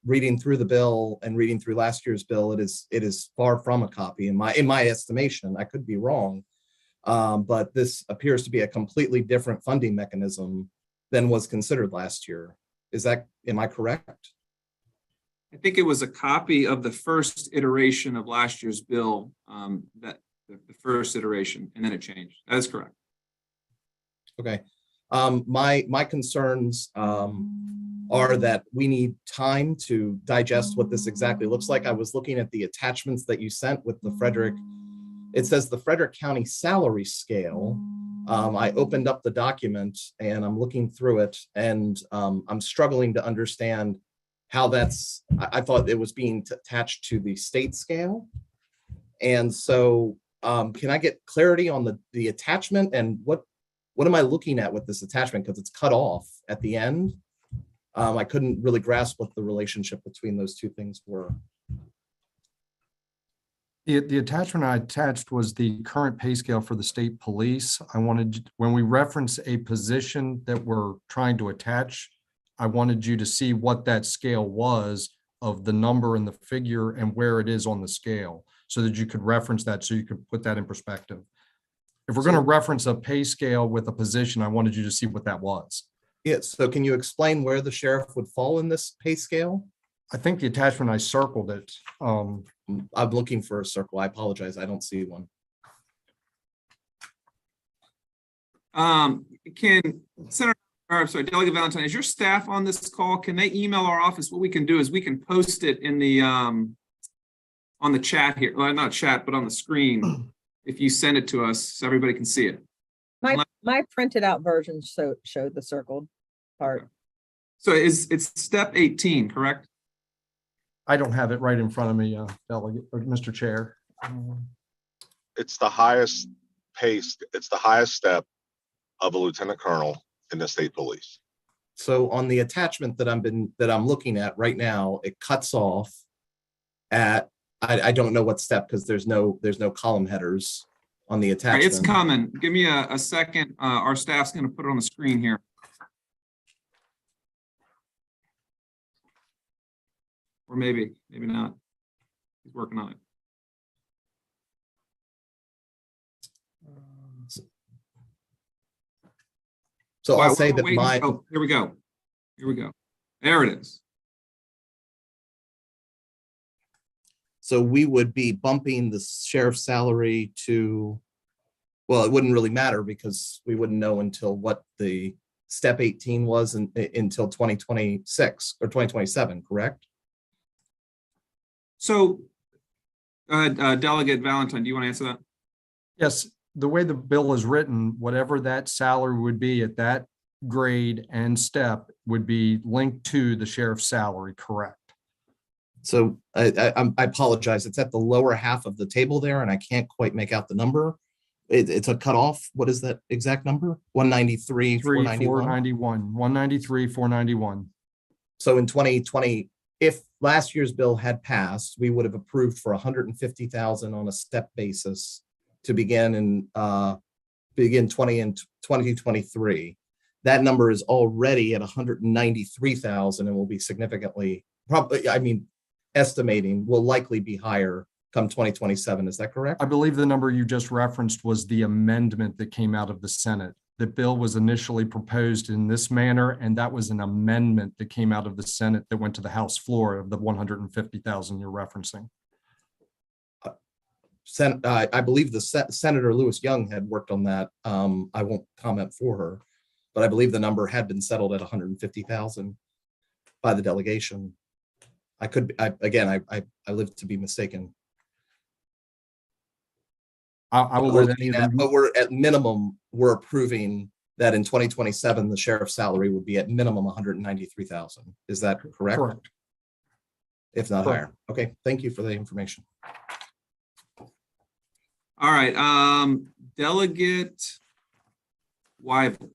reading through the bill and reading through last year's bill, it is far from a copy in my estimation. I could be wrong, but this appears to be a completely different funding mechanism than was considered last year. Am I correct? I think it was a copy of the first iteration of last year's bill, that the first iteration, and then it changed. That is correct. Okay. My concerns are that we need time to digest what this exactly looks like. I was looking at the attachments that you sent with the Frederick. It says the Frederick County salary scale. I opened up the document and I'm looking through it, and I'm struggling to understand how that's. I thought it was being attached to the state scale, and so can I get clarity on the attachment and what am I looking at with this attachment, because it's cut off at the end. I couldn't really grasp what the relationship between those two things were. The attachment I attached was the current pay scale for the state police. When we reference a position that we're trying to attach, I wanted you to see what that scale was of the number and the figure and where it is on the scale, so that you could reference that, so you could put that in perspective. If we're going to reference a pay scale with a position, I wanted you to see what that was. Yes. So can you explain where the sheriff would fall in this pay scale? I think the attachment, I circled it. I'm looking for a circle. I apologize. I don't see one. Delegate Valentine, is your staff on this call? Can they email our office? What we can do is we can post it in the on the chat here. Well, not chat, but on the screen. if you send it to us so everybody can see it. My printed out version showed the circled part. So it's step 18, correct? I don't have it right in front of me, Delegate, or Mr. Chair. It's the highest pace, it's the highest step of a lieutenant colonel in the state police. So on the attachment that I'm looking at right now, it cuts off at, I don't know what step, because there's no column headers on the All right, attachment. it's coming. Give me a second. Our staff's going to put it on the screen here. Or maybe not. He's working on it. So While I'll say we're that waiting- my, oh, here we go. Here we go. There it is. so we would be bumping the sheriff's salary to, well, it wouldn't really matter because we wouldn't know until what the step 18 was until 2026 or 2027, correct? So, Delegate Valentine, do you want to answer that? Yes, the way the bill is written, whatever that salary would be at that grade and step would be linked to the sheriff's salary, correct? So I apologize. It's at the lower half of the table there, and I can't quite make out the number. It's a cutoff. What is that exact number? 193, 491. 491, 193, 491. So in 2020, if last year's bill had passed, we would have approved for 150,000 on a step basis to begin 2023. That number is already at 193,000 and will be significantly, probably, I mean, estimating will likely be higher come 2027. Is that correct? I believe the number you just referenced was the amendment that came out of the Senate. The bill was initially proposed in this manner, and that was an amendment that came out of the Senate that went to the House floor of the 150,000 you're referencing. I believe the Senator Lewis Young had worked on that. I won't comment for her, but I believe the number had been settled at 150,000 by the delegation. I live to be mistaken. I will let any of them. But we're at minimum, we're approving that in 2027, the sheriff's salary would be at minimum 193,000. Is that correct? Correct. If not Correct. higher. Okay, thank you for the information. All right, Delegate Wyville.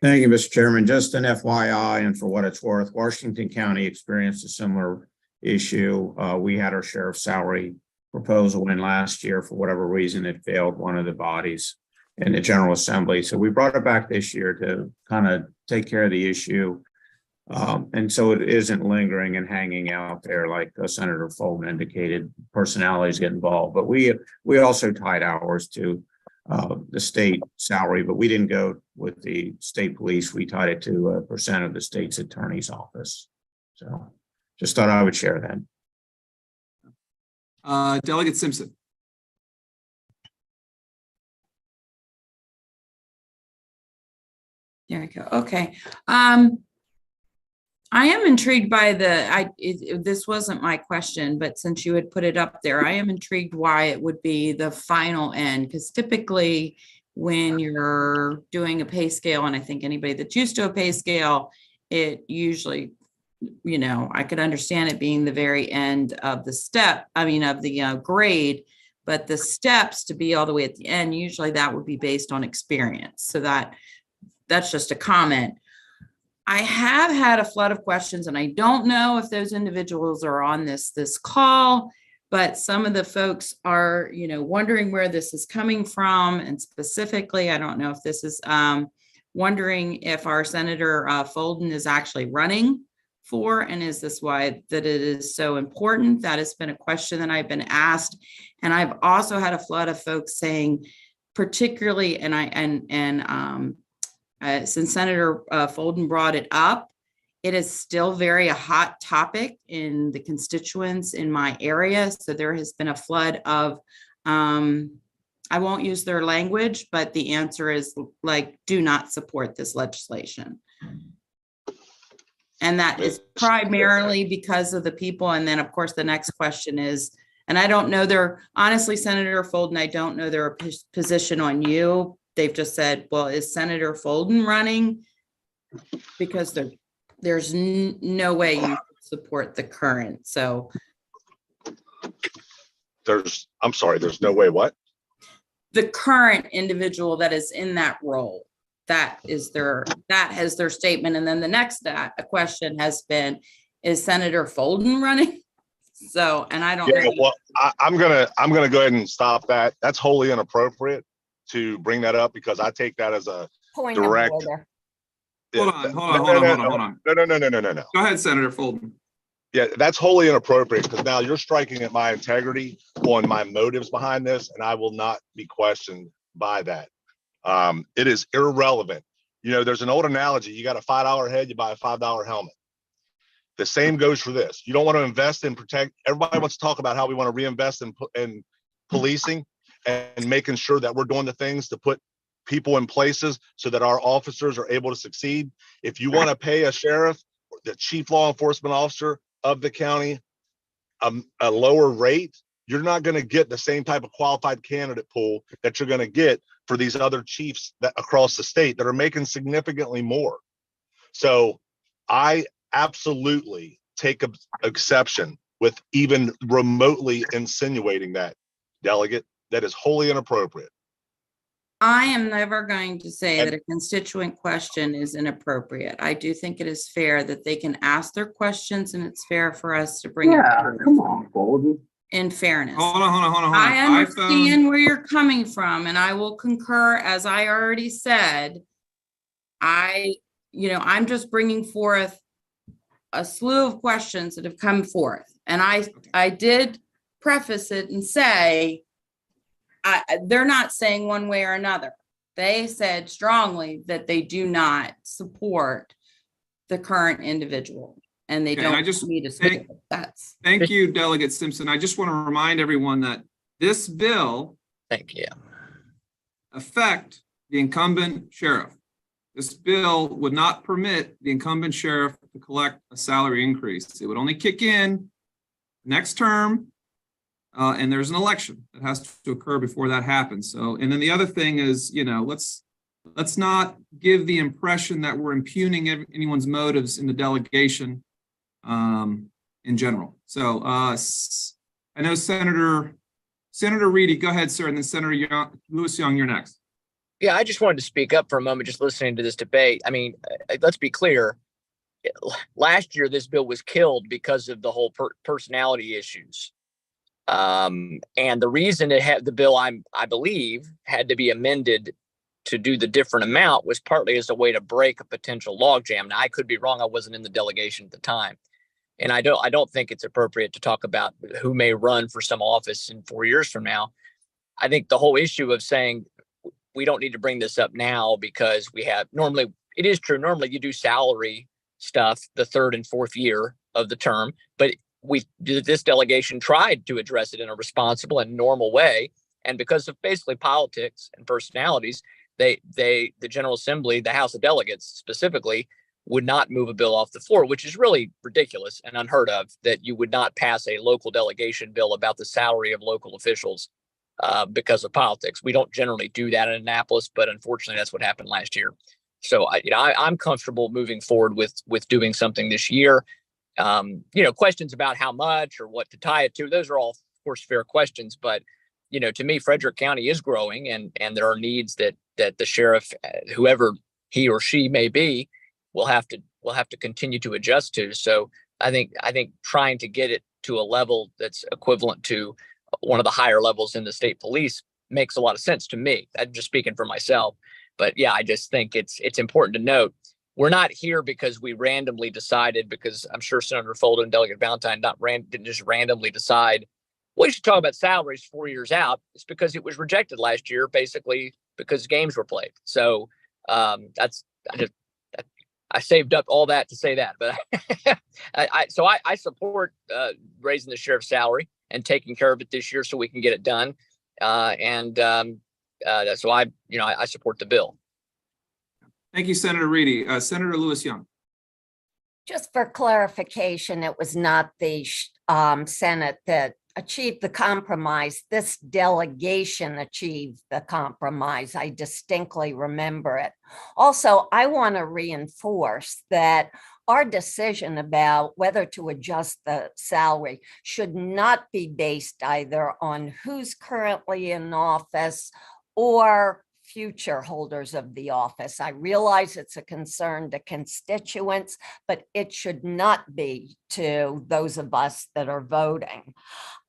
Thank you, Mr. Chairman. Just an FYI, and for what it's worth, Washington County experienced a similar issue. We had our sheriff's salary proposal in last year. For whatever reason, it failed one of the bodies in the General Assembly. So we brought it back this year to kind of take care of the issue. And so it isn't lingering and hanging out there like Senator Fulton indicated, personalities get involved. But we also tied ours to the state salary, but we didn't go with the state police. We tied it to a percent of the state's attorney's office. So just thought I would share that. Delegate Simpson. There we go. Okay. I am intrigued by this wasn't my question, but since you had put it up there, I am intrigued why it would be the final end, because typically when you're doing a pay scale, and I think anybody that's used to a pay scale, it usually, you know, I could understand it being the very end of the step, I mean, of the grade, but the steps to be all the way at the end, usually that would be based on experience. So that's just a comment. I have had a flood of questions, and I don't know if those individuals are on this call, but some of the folks are, you know, wondering where this is coming from. And specifically, I don't know if this is wondering if our Senator Fulton is actually running for, and is this why that it is so important? That has been a question that I've been asked. And I've also had a flood of folks saying, particularly, since Senator Fulton brought it up, it is still very a hot topic in the constituents in my area. So there has been a flood of, I won't use their language, but the answer is like, do not support this legislation. And that is primarily because of the people. And then of course, the next question is, And I don't know honestly, Senator Folden, I don't know their position on you. They've just said, well, is Senator Folden running? Because there's no way you support the current, so. I'm sorry, there's no way what? The current individual that is in that role, that has their statement. And then the next question has been, is Senator Folden running? So, and I don't Yeah, know. well, I'm gonna go ahead and stop that. That's wholly inappropriate to bring that up because I take that as a Point direct. of order. Hold on. No. Go ahead, Senator Folden. Yeah, that's wholly inappropriate because now you're striking at my integrity on my motives behind this, and I will not be questioned by that. It is irrelevant. You know, there's an old analogy. You got a $5 head, you buy a $5 helmet. The same goes for this. You don't want to invest in protect. Everybody wants to talk about how we want to reinvest in policing and making sure that we're doing the things to put people in places so that our officers are able to succeed. If you want to pay a sheriff, the chief law enforcement officer of the county, a lower rate, you're not going to get the same type of qualified candidate pool that you're going to get for these other chiefs that across the state that are making significantly more. So I absolutely take exception with even remotely insinuating that, delegate. That is wholly inappropriate. I am never going to say that a constituent question is inappropriate. I do think it is fair that they can ask their questions, and it's fair for us to bring it come on, Golden. in fairness. Hold on. I understand where you're coming from, and I will concur, as I already said. I'm just bringing forth a slew of questions that have come forth, and I did preface it and say, they're not saying one way or another. They said strongly that they do not support the current individual, and they don't need to support. Thank you, Delegate Simpson. I just want to remind everyone that this bill affect the incumbent sheriff. This bill would not permit the incumbent sheriff to collect a salary increase. It would only kick in next term. And there's an election that has to occur before that happens. So, and then the other thing is, let's not give the impression that we're impugning anyone's motives in the delegation in general. So I know Senator Reedy, go ahead, sir, and then Senator Lewis Young, you're next. Yeah, I just wanted to speak up for a moment, just listening to this debate. I mean, let's be clear. Last year, this bill was killed because of the whole personality issues. And the reason the bill, I believe, had to be amended to do the different amount was partly as a way to break a potential logjam. Now, I could be wrong. I wasn't in the delegation at the time. And I don't think it's appropriate to talk about who may run for some office in 4 years from now. I think the whole issue of saying we don't need to bring this up now because it is true. Normally you do salary stuff the third and fourth year of the term, but this delegation tried to address it in a responsible and normal way. And because of basically politics and personalities, the General Assembly, the House of Delegates specifically, would not move a bill off the floor, which is really ridiculous and unheard of, that you would not pass a local delegation bill about the salary of local officials because of politics. We don't generally do that in Annapolis, but unfortunately that's what happened last year. So I'm comfortable moving forward with doing something this year. Questions about how much or what to tie it to, those are all, of course, fair questions. But, to me, Frederick County is growing and there are needs that the sheriff, whoever he or she may be, will have to continue to adjust to. So I think trying to get it to a level that's equivalent to one of the higher levels in the state police makes a lot of sense to me. I'm just speaking for myself. But yeah, I just think it's important to note we're not here because we randomly decided, because I'm sure Senator Folden and Delegate Valentine didn't just randomly decide, we should talk about salaries 4 years out. It's because it was rejected last year, basically because games were played. So I saved up all that to say that, but I support raising the sheriff's salary and taking care of it this year so we can get it done. So I support the bill. Thank you, Senator Reedy. Senator Lewis Young. Just for clarification, it was not the Senate that achieved the compromise. This delegation achieved the compromise. I distinctly remember it. Also, I want to reinforce that our decision about whether to adjust the salary should not be based either on who's currently in office or future holders of the office. I realize it's a concern to constituents, but it should not be to those of us that are voting.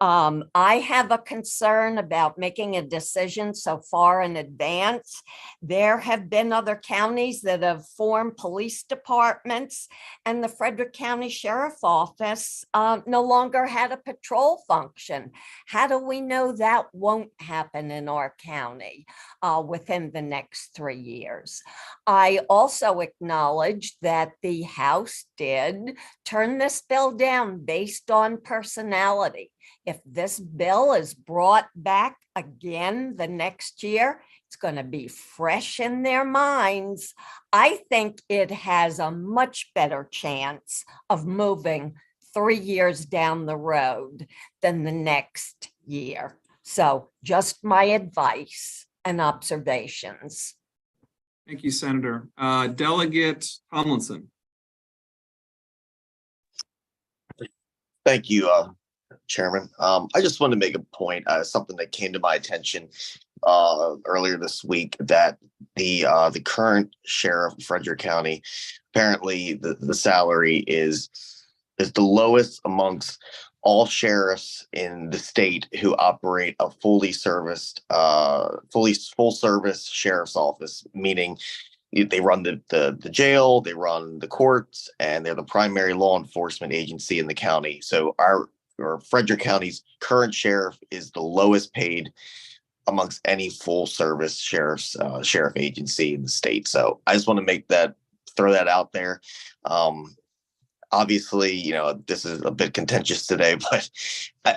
I have a concern about making a decision so far in advance. There have been other counties that have formed police departments, and the Frederick County Sheriff Office no longer had a patrol function. How do we know that won't happen in our county within the next 3 years? I also acknowledge that the House did turn this bill down based on personality. If this bill is brought back again the next year, it's going to be fresh in their minds. I think it has a much better chance of moving 3 years down the road than the next year. So just my advice and observations. Thank you, Senator. Delegate Tomlinson. Thank you, Chairman. I just wanted to make a point, something that came to my attention earlier this week, that the current sheriff of Frederick County, apparently the salary is the lowest amongst all sheriffs in the state who operate a full service sheriff's office, meaning they run the jail, they run the courts, and they're the primary law enforcement agency in the county. So our Frederick County's current sheriff is the lowest paid amongst any full service sheriff agency in the state. So I just want to throw that out there. Obviously, this is a bit contentious today, but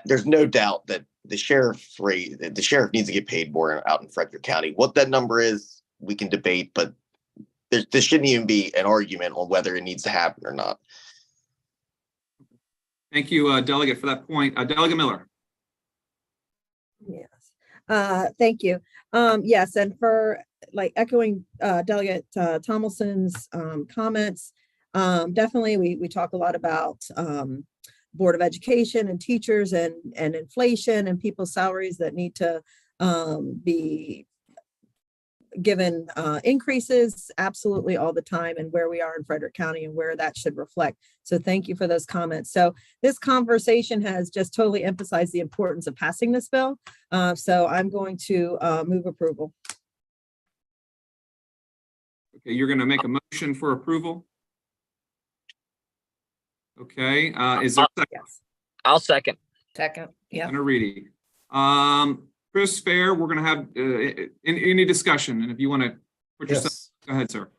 there's no doubt that the sheriff needs to get paid more out in Frederick County. What that number is, we can debate, but there shouldn't even be an argument on whether it needs to happen or not. Thank you, Delegate, for that point. Delegate Miller. Yes, thank you. Yes, and for echoing Delegate Tomlinson's comments, definitely we talk a lot about Board of Education and teachers and inflation and people's salaries that need to be given increases absolutely all the time, and where we are in Frederick County and where that should reflect. So thank you for those comments. So this conversation has just totally emphasized the importance of passing this bill. So I'm going to move approval. Okay, you're going to make a motion for approval. Okay, is there a second? Yes. I'll second. Second. Yeah. Senator Reedy. Chris Fair, we're going to have any discussion, and if you want to put yourself, go ahead, sir.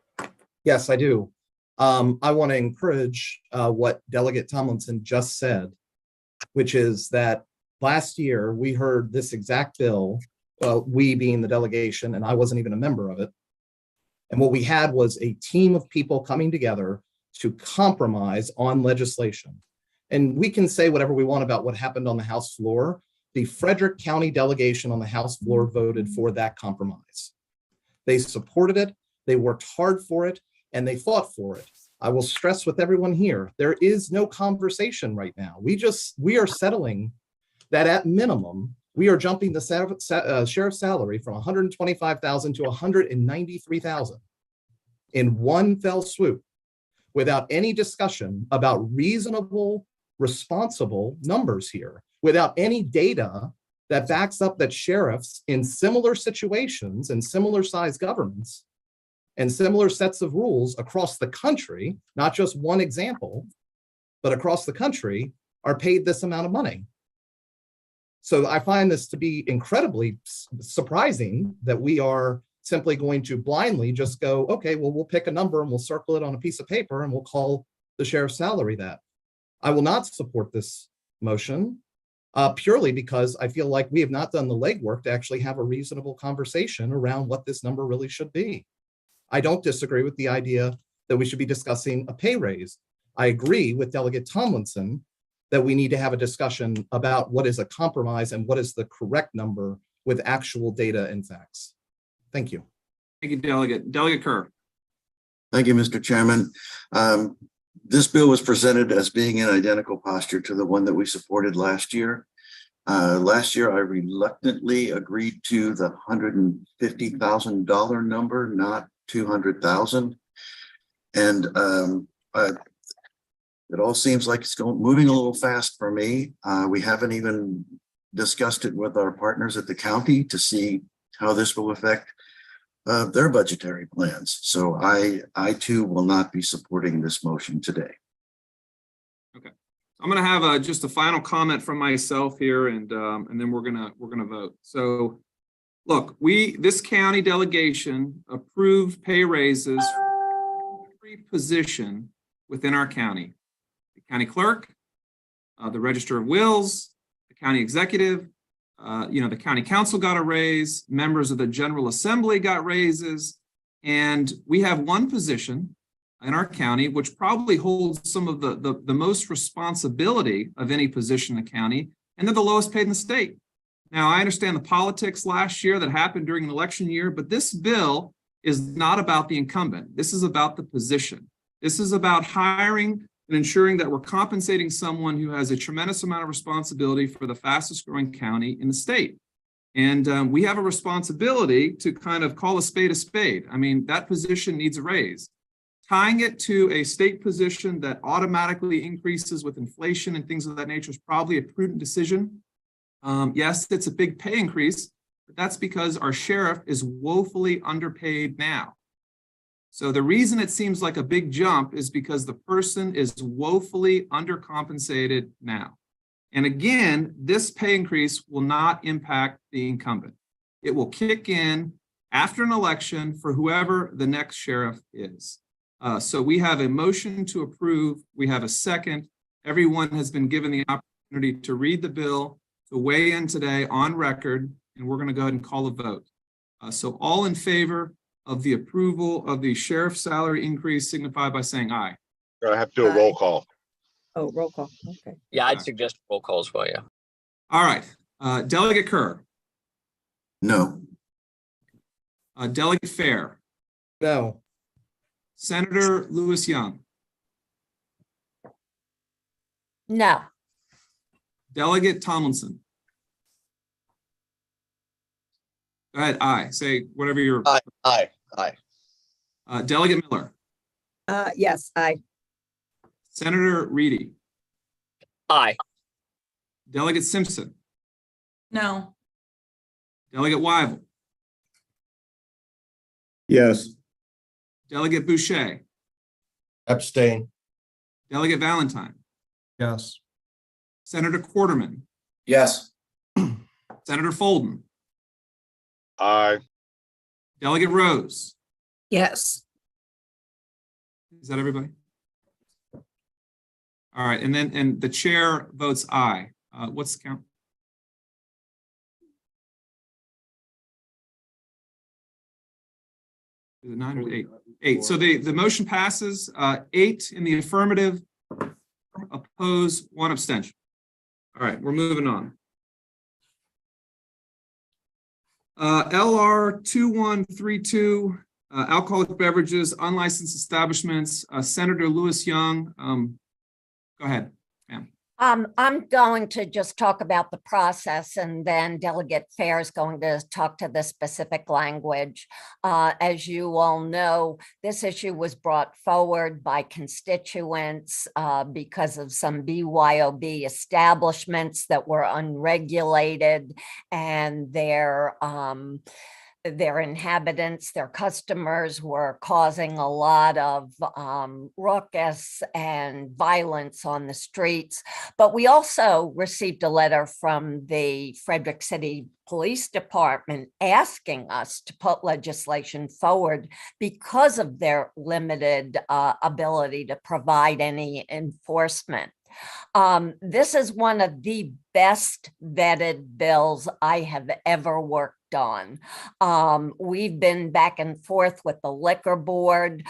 Yes, I do. I want to encourage what Delegate Tomlinson just said, which is that last year we heard this exact bill, we being the delegation, and I wasn't even a member of it. And what we had was a team of people coming together to compromise on legislation. And we can say whatever we want about what happened on the House floor. The Frederick County delegation on the House floor voted for that compromise. They supported it, they worked hard for it, and they fought for it. I will stress with everyone here, there is no conversation right now. We are settling that at minimum, we are jumping the sheriff's salary from $125,000 to $193,000 in one fell swoop, without any discussion about reasonable, responsible numbers here, without any data that backs up that sheriffs in similar situations and similar sized governments and similar sets of rules across the country, not just one example, but across the country, are paid this amount of money. So I find this to be incredibly surprising that we are simply going to blindly just go, okay, well, we'll pick a number and we'll circle it on a piece of paper and we'll call the sheriff's salary that. I will not support this motion purely because I feel like we have not done the legwork to actually have a reasonable conversation around what this number really should be. I don't disagree with the idea that we should be discussing a pay raise. I agree with Delegate Tomlinson that we need to have a discussion about what is a compromise and what is the correct number with actual data and facts. Thank you. Thank you, Delegate. Delegate Kerr. Thank you, Mr. Chairman. This bill was presented as being in identical posture to the one that we supported last year. Last year, I reluctantly agreed to the $150,000 number, not 200,000. And it all seems like it's moving a little fast for me. We haven't even discussed it with our partners at the county to see how this will affect their budgetary plans. So I too will not be supporting this motion today. Okay, I'm going to have just a final comment from myself here, and then we're gonna vote. So, look, this county delegation approved pay raises for every position within our county: the county clerk, the register of wills, the county executive. The county council got a raise, members of the General Assembly got raises, and we have one position in our county which probably holds some of the most responsibility of any position in the county, and they're the lowest paid in the state. Now, I understand the politics last year that happened during an election year, but this bill is not about the incumbent. This is about the position. This is about hiring and ensuring that we're compensating someone who has a tremendous amount of responsibility for the fastest growing county in the state. And we have a responsibility to kind of call a spade a spade. I mean, that position needs a raise. Tying it to a state position that automatically increases with inflation and things of that nature is probably a prudent decision. Yes, it's a big pay increase, but that's because our sheriff is woefully underpaid now. So the reason it seems like a big jump is because the person is woefully undercompensated now. And again, this pay increase will not impact the incumbent. It will kick in after an election for whoever the next sheriff is. So we have a motion to approve. We have a second. Everyone has been given the opportunity to read the bill, to weigh in today on record, and we're going to go ahead and call a vote. So all in favor of the approval of the sheriff's salary increase signify by saying aye. I have to do a roll call. Oh, roll call. Okay. Yeah, I'd suggest roll call as well, yeah. All right. Delegate Kerr. No. Delegate Fair. No. Senator Lewis Young. No. Delegate Tomlinson. Go ahead, aye. Say whatever you're. Aye. Delegate Miller. Yes, aye. Senator Reedy. Aye. Delegate Simpson. No. Delegate Weigel. Yes. Delegate Boucher. Abstain. Delegate Valentine. Yes. Senator Quarterman. Yes. Senator Folden. Aye. Delegate Rose. Yes. Is that everybody? All right, and the chair votes aye. What's the count? Is it 9 or 8? 8. So the motion passes, 8 in the affirmative, oppose, 1 abstention. All right, we're moving on. LR 2132, alcoholic beverages, unlicensed establishments. Senator Lewis Young, go ahead, ma'am. I'm going to just talk about the process, and then Delegate Fair is going to talk to the specific language. As you all know, this issue was brought forward by constituents because of some BYOB establishments that were unregulated, and their inhabitants, their customers were causing a lot of ruckus and violence on the streets. But we also received a letter from the Frederick City Police Department asking us to put legislation forward because of their limited ability to provide any enforcement. This is one of the best vetted bills I have ever worked on. We've been back and forth with the liquor board.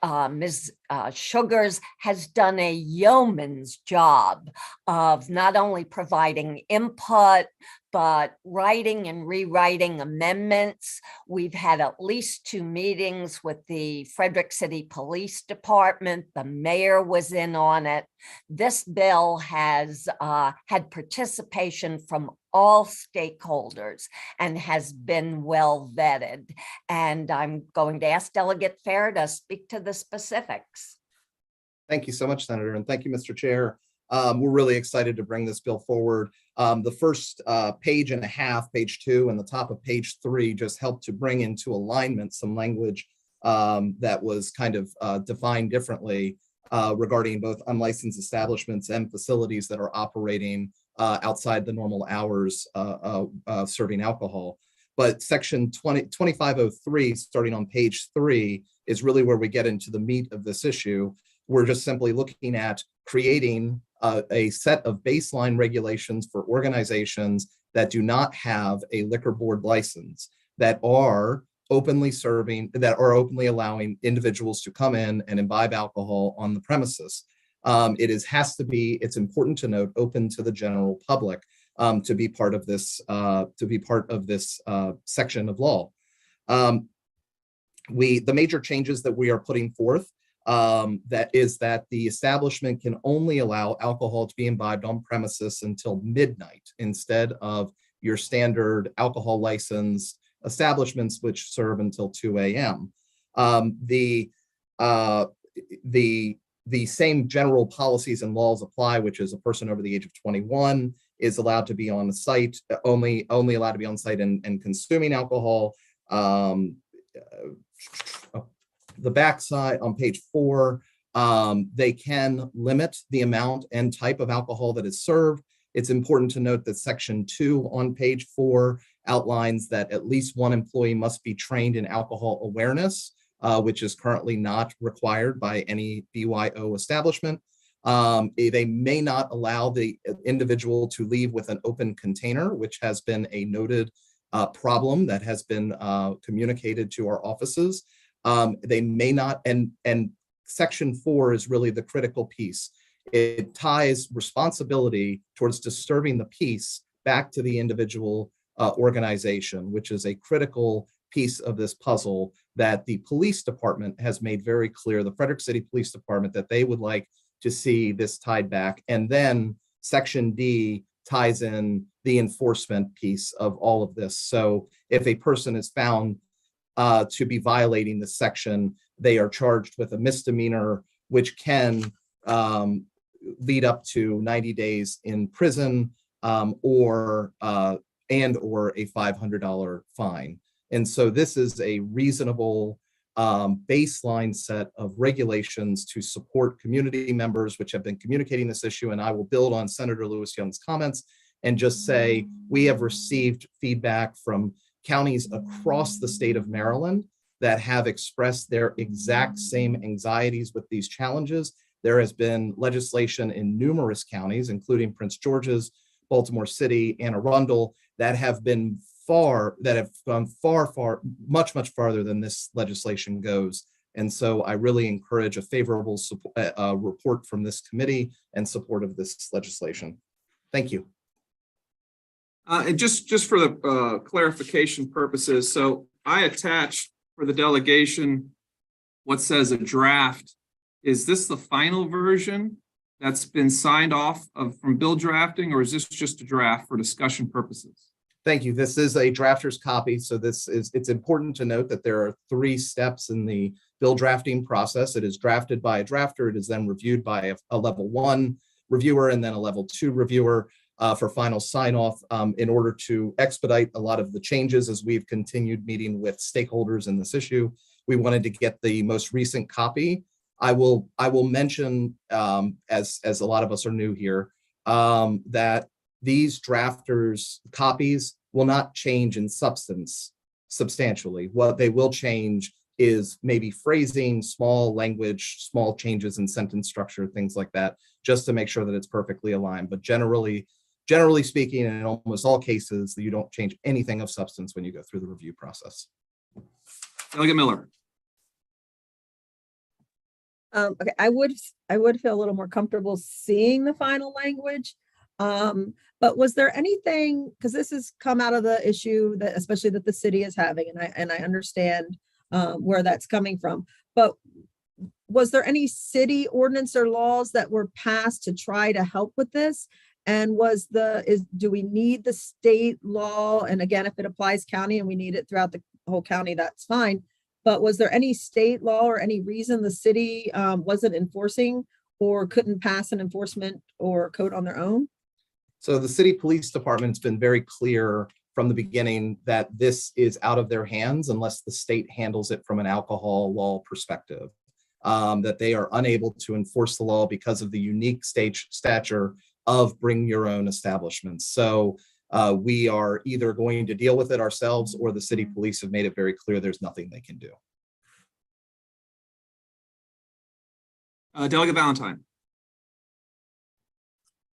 Ms. Sugars has done a yeoman's job of not only providing input, but writing and rewriting amendments. We've had at least 2 meetings with the Frederick City Police Department. The mayor was in on it. This bill has had participation from all stakeholders and has been well vetted. And I'm going to ask Delegate Fair to speak to the specifics. Thank you so much, Senator, and thank you, Mr. Chair. We're really excited to bring this bill forward. The first page and a half, page 2, and the top of page 3 just helped to bring into alignment some language that was kind of defined differently regarding both unlicensed establishments and facilities that are operating outside the normal hours serving alcohol. But section 2503, starting on page 3, is really where we get into the meat of this issue. We're just simply looking at creating a set of baseline regulations for organizations that do not have a liquor board license, that are openly serving, that are openly allowing individuals to come in and imbibe alcohol on the premises. It's important to note, open to the general public to be part of this section of law. The major changes that we are putting forth that the establishment can only allow alcohol to be imbibed on premises until midnight instead of your standard alcohol licensed establishments which serve until 2 a.m. The same general policies and laws apply, which is a person over the age of 21 is allowed to be on the site, only allowed to be on site and consuming alcohol. The backside on page 4, they can limit the amount and type of alcohol that is served. It's important to note that section 2 on page 4 outlines that at least one employee must be trained in alcohol awareness, which is currently not required by any BYO establishment. They may not allow the individual to leave with an open container, which has been a noted problem that has been communicated to our offices. They may not, and section 4 is really the critical piece. It ties responsibility towards disturbing the peace back to the individual organization, which is a critical piece of this puzzle that the police department has made very clear, the Frederick City Police Department, that they would like to see this tied back. And then section D ties in the enforcement piece of all of this. So if a person is found to be violating this section, they are charged with a misdemeanor, which can lead up to 90 days in prison or a $500 fine. And so this is a reasonable baseline set of regulations to support community members which have been communicating this issue. And I will build on Senator Lewis Young's comments and just say we have received feedback from counties across the state of Maryland that have expressed their exact same anxieties with these challenges. There has been legislation in numerous counties, including Prince George's, Baltimore City, Anne Arundel, that have gone much farther than this legislation goes. And so I really encourage a favorable report from this committee and support of this legislation. Thank you. And just for the clarification purposes, so I attached for the delegation what says a draft. Is this the final version that's been signed off from bill drafting, or is this just a draft for discussion purposes? Thank you. This is a drafter's copy. So it's important to note that there are 3 steps in the bill drafting process. It is drafted by a drafter. It is then reviewed by a level 1 reviewer and then a level 2 reviewer for final sign off in order to expedite a lot of the changes as we've continued meeting with stakeholders in this issue. We wanted to get the most recent copy. I will mention, as a lot of us are new here, that these drafters' copies will not change in substance substantially. What they will change is maybe phrasing, small language, small changes in sentence structure, things like that, just to make sure that it's perfectly aligned. But generally speaking, in almost all cases, you don't change anything of substance when you go through the review process. Delegate Miller. Okay, I would feel a little more comfortable seeing the final language. But was there anything, because this has come out of the issue that especially that the city is having, and I understand where that's coming from, but was there any city ordinance or laws that were passed to try to help with this? And do we need the state law? And again, if it applies county and we need it throughout the whole county, that's fine. But was there any state law or any reason the city wasn't enforcing or couldn't pass an enforcement or code on their own? So the city police department's been very clear from the beginning that this is out of their hands unless the state handles it from an alcohol law perspective. That they are unable to enforce the law because of the unique stature of bring your own establishments. So we are either going to deal with it ourselves, or the city police have made it very clear there's nothing they can do. Delegate Valentine.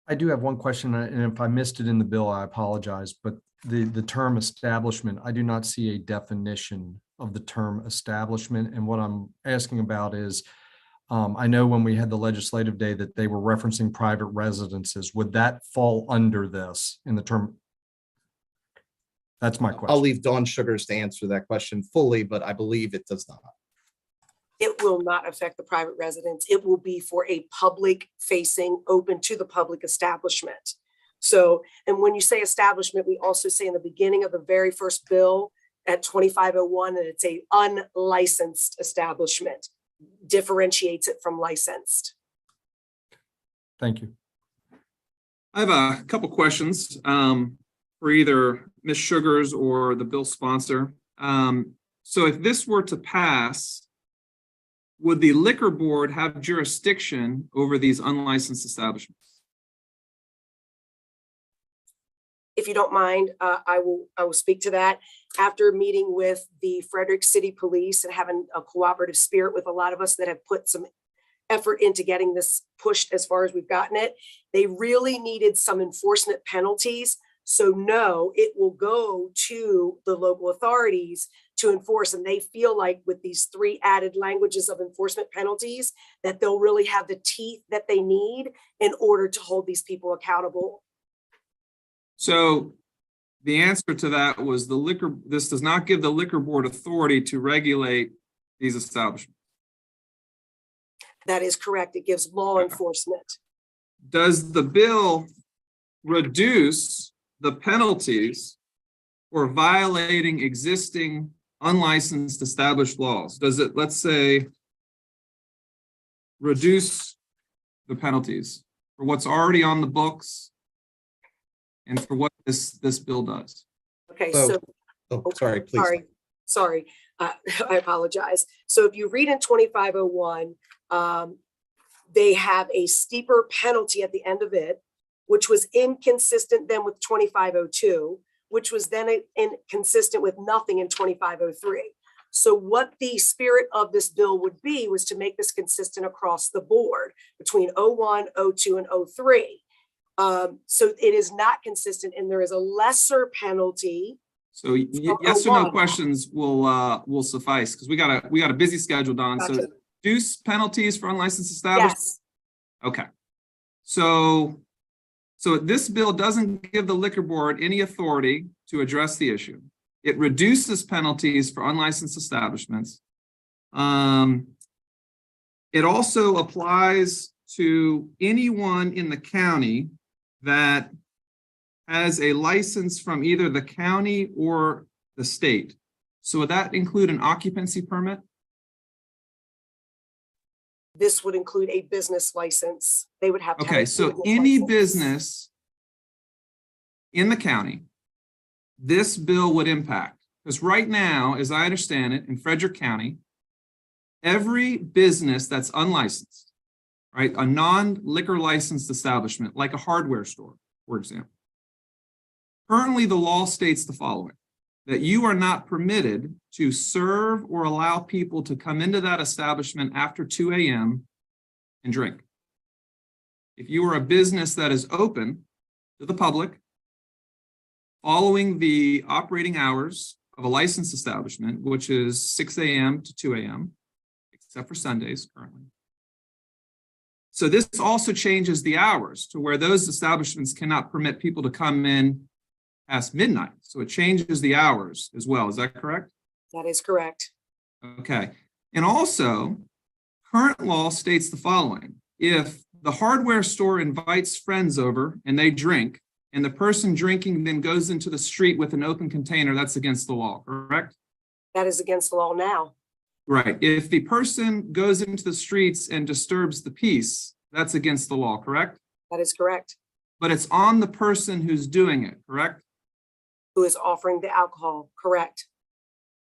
I do have one question, and if I missed it in the bill, I apologize, but the term establishment, I do not see a definition of the term establishment. And what I'm asking about is, I know when we had the legislative day that they were referencing private residences. Would that fall under this in the term? That's my question. I'll leave Dawn Sugars to answer that question fully, but I believe it does not. It will not affect the private residence. It will be for a public facing, open to the public establishment. So, and when you say establishment, we also say in the beginning of the very first bill at 2501, that it's a unlicensed establishment, differentiates it from licensed. Thank you. I have a couple questions for either Ms. Sugars or the bill sponsor. So if this were to pass, would the liquor board have jurisdiction over these unlicensed establishments? If you don't mind, I will speak to that. After meeting with the Frederick City Police and having a cooperative spirit with a lot of us that have put some effort into getting this pushed as far as we've gotten it, they really needed some enforcement penalties. So no, it will go to the local authorities to enforce. And they feel like with these 3 added languages of enforcement penalties, that they'll really have the teeth that they need in order to hold these people accountable. So the answer to that was this does not give the liquor board authority to regulate these establishments. That is correct. It gives law enforcement. Does the bill reduce the penalties for violating existing unlicensed established laws? Does it, let's say, reduce the penalties for what's already on the books and for what this bill does? Okay, Sorry, please. Sorry, I apologize. So if you read in 2501, they have a steeper penalty at the end of it, which was inconsistent then with 2502, which was then inconsistent with nothing in 2503. So what the spirit of this bill would be was to make this consistent across the board between 01, 02, and 03. So it is not consistent, and there is a lesser penalty. So yes or no questions will suffice, because we got a busy schedule, Don. Gotcha. So reduce penalties for unlicensed establishments. Yes. Okay. So this bill doesn't give the liquor board any authority to address the issue. It reduces penalties for unlicensed establishments. It also applies to anyone in the county that has a license from either the county or the state. So would that include an occupancy permit? This would include a business license. They would have to have Okay, a so business any license. business in the county, this bill would impact. Because right now, as I understand it, in Frederick County, every business that's unlicensed, right, a non-liquor licensed establishment, like a hardware store, for example, currently the law states the following: that you are not permitted to serve or allow people to come into that establishment after 2 a.m. and drink. If you are a business that is open to the public, following the operating hours of a licensed establishment, which is 6 a.m. to 2 a.m., except for Sundays currently, So this also changes the hours to where those establishments cannot permit people to come in past midnight. So it changes the hours as well. Is that correct? That is correct. Okay. And also, current law states the following. If the hardware store invites friends over and they drink, and the person drinking then goes into the street with an open container, that's against the law, correct? That is against the law now. Right. If the person goes into the streets and disturbs the peace, that's against the law, correct? That is correct. But it's on the person who's doing it, correct? Who is offering the alcohol, correct?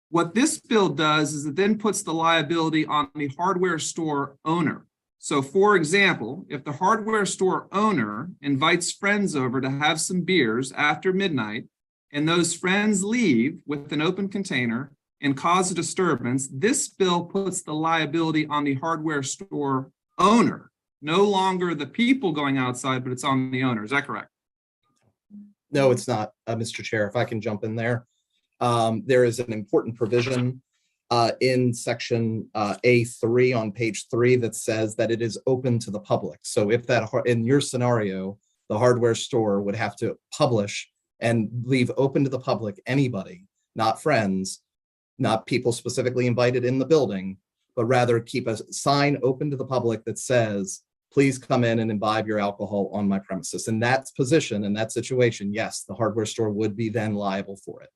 What this bill does is it then puts the liability on the hardware store owner. So for example, if the hardware store owner invites friends over to have some beers after midnight, and those friends leave with an open container and cause a disturbance, this bill puts the liability on the hardware store owner, no longer the people going outside, but it's on the owner. Is that correct? No, it's not, Mr. Chair, if I can jump in there. There is an important provision in section A3 on page 3 that says that it is open to the public. So if that, in your scenario, the hardware store would have to publish and leave open to the public anybody, not friends, not people specifically invited in the building, but rather keep a sign open to the public that says, please come in and imbibe your alcohol on my premises. In that position, in that situation, yes, the hardware store would be then liable for it.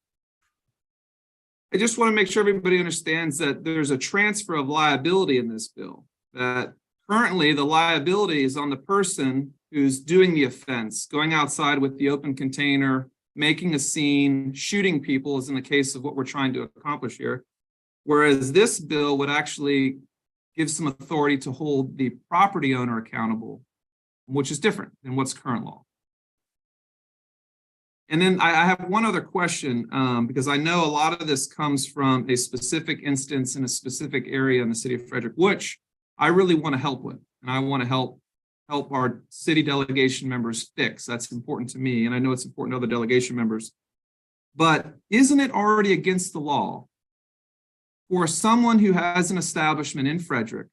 I just want to make sure everybody understands that there's a transfer of liability in this bill, that currently the liability is on the person who's doing the offense, going outside with the open container, making a scene, shooting people, as in the case of what we're trying to accomplish here. Whereas this bill would actually give some authority to hold the property owner accountable, which is different than what's current law. And then I have one other question, because I know a lot of this comes from a specific instance in a specific area in the city of Frederick, which I really want to help with. And I want to help our city delegation members fix. That's important to me. And I know it's important to other delegation members. But isn't it already against the law for someone who has an establishment in Frederick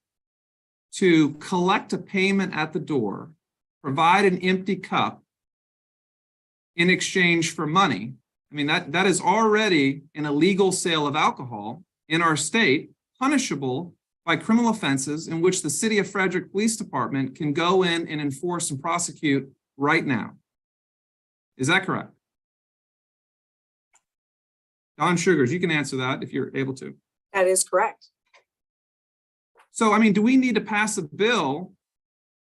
to collect a payment at the door, provide an empty cup in exchange for money? I mean, that is already an illegal sale of alcohol in our state, punishable by criminal offenses, in which the City of Frederick Police Department can go in and enforce and prosecute right now. Is that correct? Don Sugars, you can answer that if you're able to. That is correct. So, I mean, do we need to pass a bill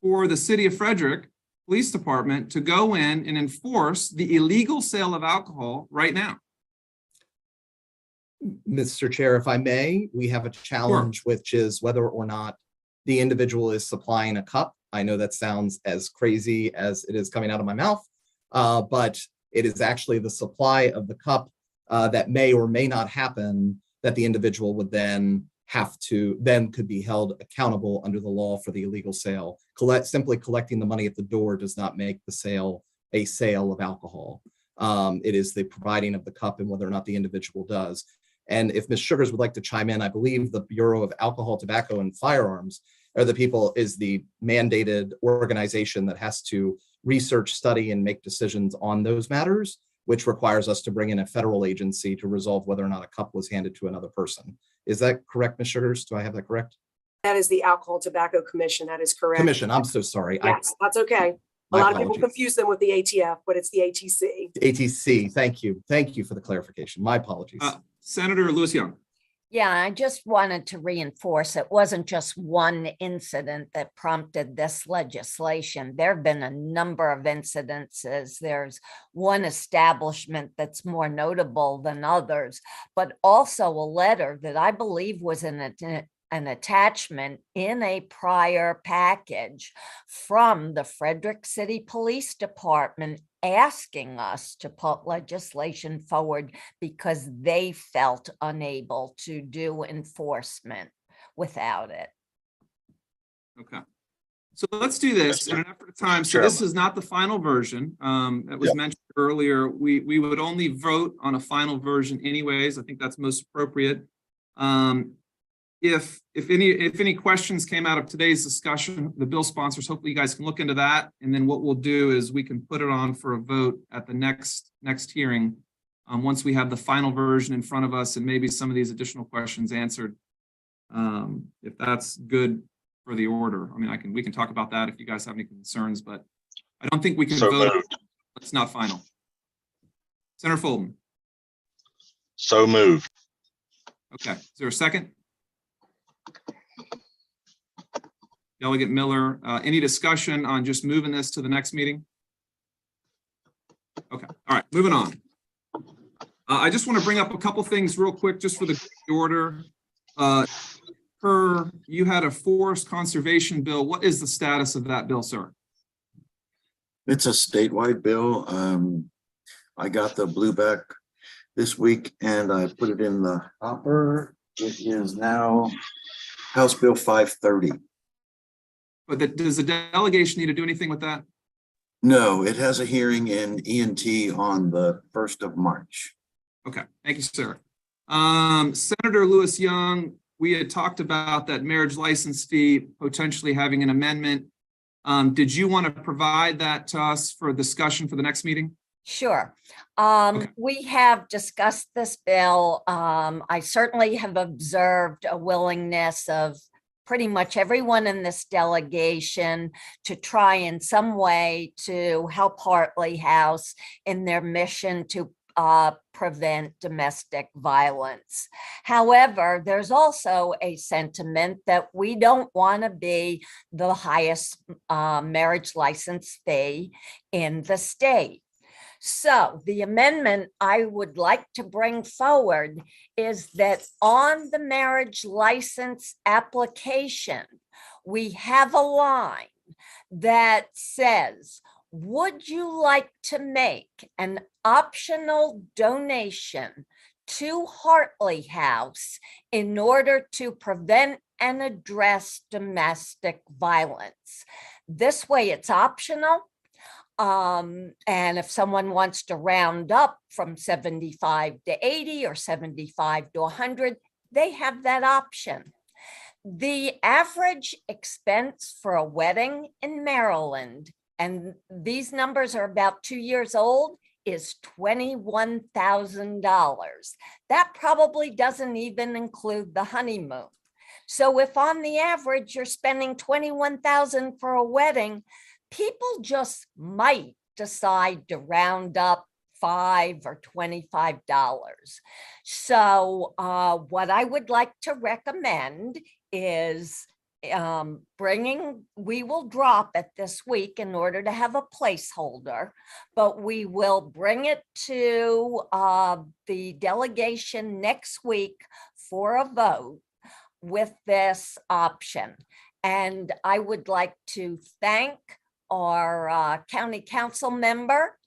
for the City of Frederick Police Department to go in and enforce the illegal sale of alcohol right now? Mr. Chair, if I may, we have a challenge, which is whether or not the individual is supplying a cup. I know that sounds as crazy as it is coming out of my mouth, but it is actually the supply of the cup that may or may not happen that the individual would then could be held accountable under the law for the illegal sale. Simply collecting the money at the door does not make the sale a sale of alcohol. It is the providing of the cup and whether or not the individual does. And if Ms. Sugars would like to chime in, I believe the Bureau of Alcohol, Tobacco, and Firearms is the mandated organization that has to research, study, and make decisions on those matters, which requires us to bring in a federal agency to resolve whether or not a cup was handed to another person. Is that correct, Ms. Sugars? Do I have that correct? That is the Alcohol Tobacco Commission. That is correct. Commission, I'm so sorry. Yes, that's okay. A lot of people confuse them with the ATF, but it's the ATC. ATC, thank you. Thank you for the clarification. My apologies. Senator Lewis Young. Yeah, I just wanted to reinforce it wasn't just one incident that prompted this legislation. There have been a number of incidences. There's one establishment that's more notable than others, but also a letter that I believe was an attachment in a prior package from the Frederick City Police Department asking us to put legislation forward because they felt unable to do enforcement without it. Okay. So let's do this in an effort of time. So this is not the final version that was mentioned earlier. We would only vote on a final version anyways. I think that's most appropriate. if any questions came out of today's discussion, the bill sponsors, hopefully you guys can look into that. And then what we'll do is we can put it on for a vote at the next hearing. Once we have the final version in front of us and maybe some of these additional questions answered. If that's good for the order. I mean, we can talk about that if you guys have any concerns, but I don't think we can So vote. moved. It's not final. Senator Fulton. So moved. Okay, is there a second? Delegate Miller, any discussion on just moving this to the next meeting? Okay, all right, moving on. I just want to bring up a couple things real quick, just for the order. You had a forest conservation bill. What is the status of that bill, sir? It's a statewide bill. I got the blue back this week and I put it in the hopper. It is now House Bill 530. But does the delegation need to do anything with that? No, it has a hearing in E&T on the 1st of March. Okay, thank you, sir. Senator Lewis Young, we had talked about that marriage license fee potentially having an amendment. Did you want to provide that to us for discussion for the next meeting? Sure. Okay. We have discussed this bill. I certainly have observed a willingness of pretty much everyone in this delegation to try in some way to help Hartley House in their mission to prevent domestic violence. However, there's also a sentiment that we don't want to be the highest marriage license fee in the state. So the amendment I would like to bring forward is that on the marriage license application, we have a line that says, would you like to make an optional donation to Hartley House in order to prevent and address domestic violence? This way it's optional. And if someone wants to round up from 75 to 80 or 75 to 100, they have that option. The average expense for a wedding in Maryland, and these numbers are about 2 years old, is $21,000. That probably doesn't even include the honeymoon. So if on the average you're spending $21,000 for a wedding, people just might decide to round up $5 or $25. So what I would like to recommend is we will drop it this week in order to have a placeholder, but we will bring it to the delegation next week for a vote with this option. And I would like to thank our county council member,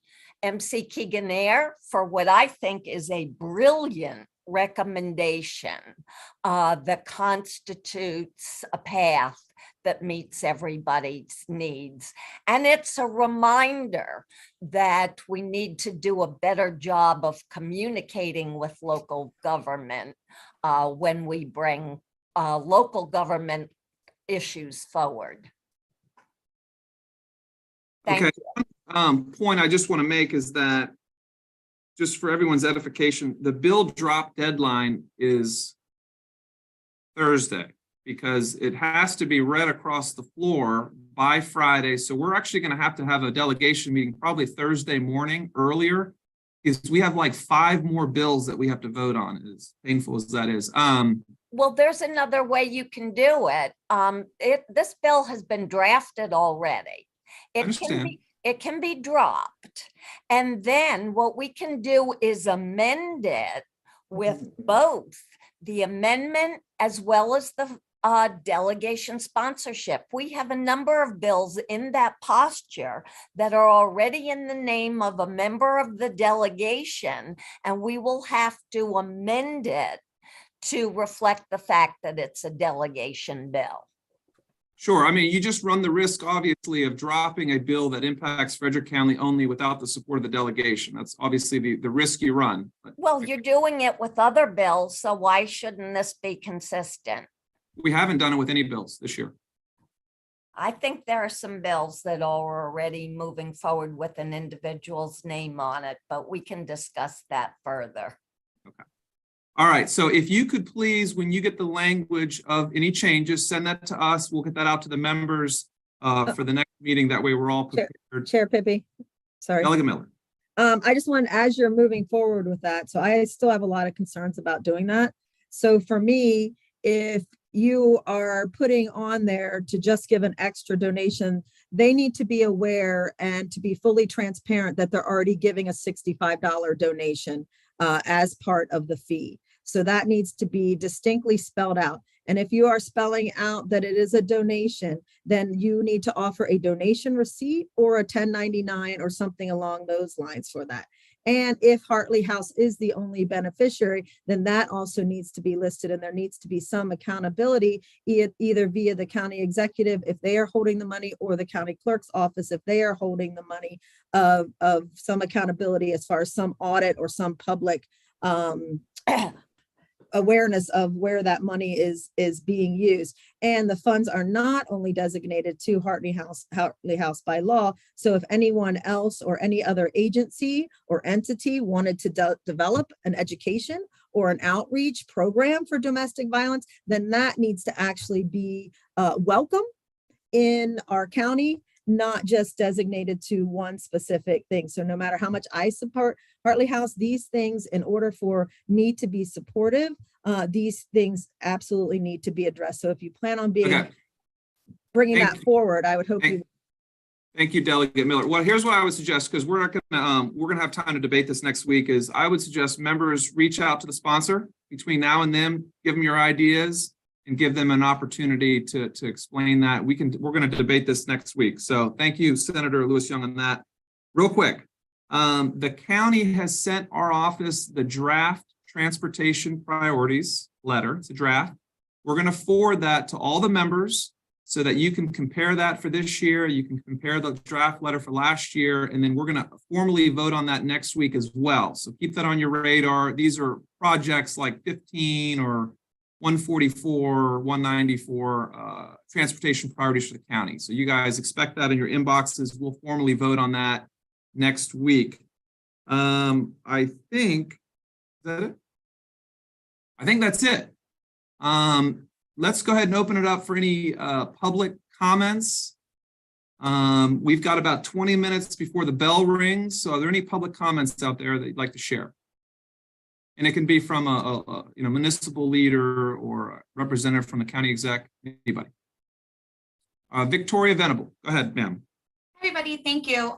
MC Keegan-Air, for what I think is a brilliant recommendation that constitutes a path that meets everybody's needs. And it's a reminder that we need to do a better job of communicating with local government when we bring local government issues forward. Thank you. Point I just want to make is that, just for everyone's edification, the bill drop deadline is Thursday because it has to be read across the floor by Friday. So we're actually going to have a delegation meeting probably Thursday morning earlier, because we have like 5 more bills that we have to vote on, as painful as that is. Well, there's another way you can do it. This bill has been drafted already. It can be dropped. And then what we can do is amend it with both the amendment as well as the delegation sponsorship. We have a number of bills in that posture that are already in the name of a member of the delegation, and we will have to amend it to reflect the fact that it's a delegation bill. Sure. I mean, you just run the risk, obviously, of dropping a bill that impacts Frederick County only without the support of the delegation. That's obviously the risk you run. Well, you're doing it with other bills, so why shouldn't this be consistent? We haven't done it with any bills this year. I think there are some bills that are already moving forward with an individual's name on it, but we can discuss that further. All right, so if you could please, when you get the language of any changes, send that to us. We'll get that out to the members for the next meeting. That way we're all prepared. Chair Pippi, sorry. Delegate Miller. I just want, as you're moving forward with that, so I still have a lot of concerns about doing that. So for me, if you are putting on there to just give an extra donation, they need to be aware and to be fully transparent that they're already giving a $65 donation as part of the fee. So that needs to be distinctly spelled out. And if you are spelling out that it is a donation, then you need to offer a donation receipt or a 1099 or something along those lines for that. And if Hartley House is the only beneficiary, then that also needs to be listed, and there needs to be some accountability either via the county executive if they are holding the money, or the county clerk's office if they are holding the money, of some accountability as far as some audit or some public awareness of where that money is being used. And the funds are not only designated to Hartley House by law. So if anyone else or any other agency or entity wanted to develop an education or an outreach program for domestic violence, then that needs to actually be welcome in our county, not just designated to one specific thing. So no matter how much I support Hartley House, these things, in order for me to be supportive, these things absolutely need to be addressed. So if you plan on bringing that forward, I would hope you. Thank you, Delegate Miller. Well, here's what I would suggest, because we're gonna have time to debate this next week. Is I would suggest members reach out to the sponsor between now and then, give them your ideas, and give them an opportunity to explain that. We're going to debate this next week. So thank you, Senator Lewis Young, on that. Real quick, the county has sent our office the draft transportation priorities letter. It's a draft. We're going to forward that to all the members so that you can compare that for this year. You can compare the draft letter for last year, and then we're going to formally vote on that next week as well. So keep that on your radar. These are projects like 15 or 144, 194 transportation priorities for the county. So you guys expect that in your inboxes. We'll formally vote on that next week. I think, is that it? I think that's it. Let's go ahead and open it up for any public comments. We've got about 20 minutes before the bell rings. So are there any public comments out there that you'd like to share? And it can be from a municipal leader or a representative from the county exec, anybody. Victoria Venable, go ahead, ma'am. Everybody, thank you.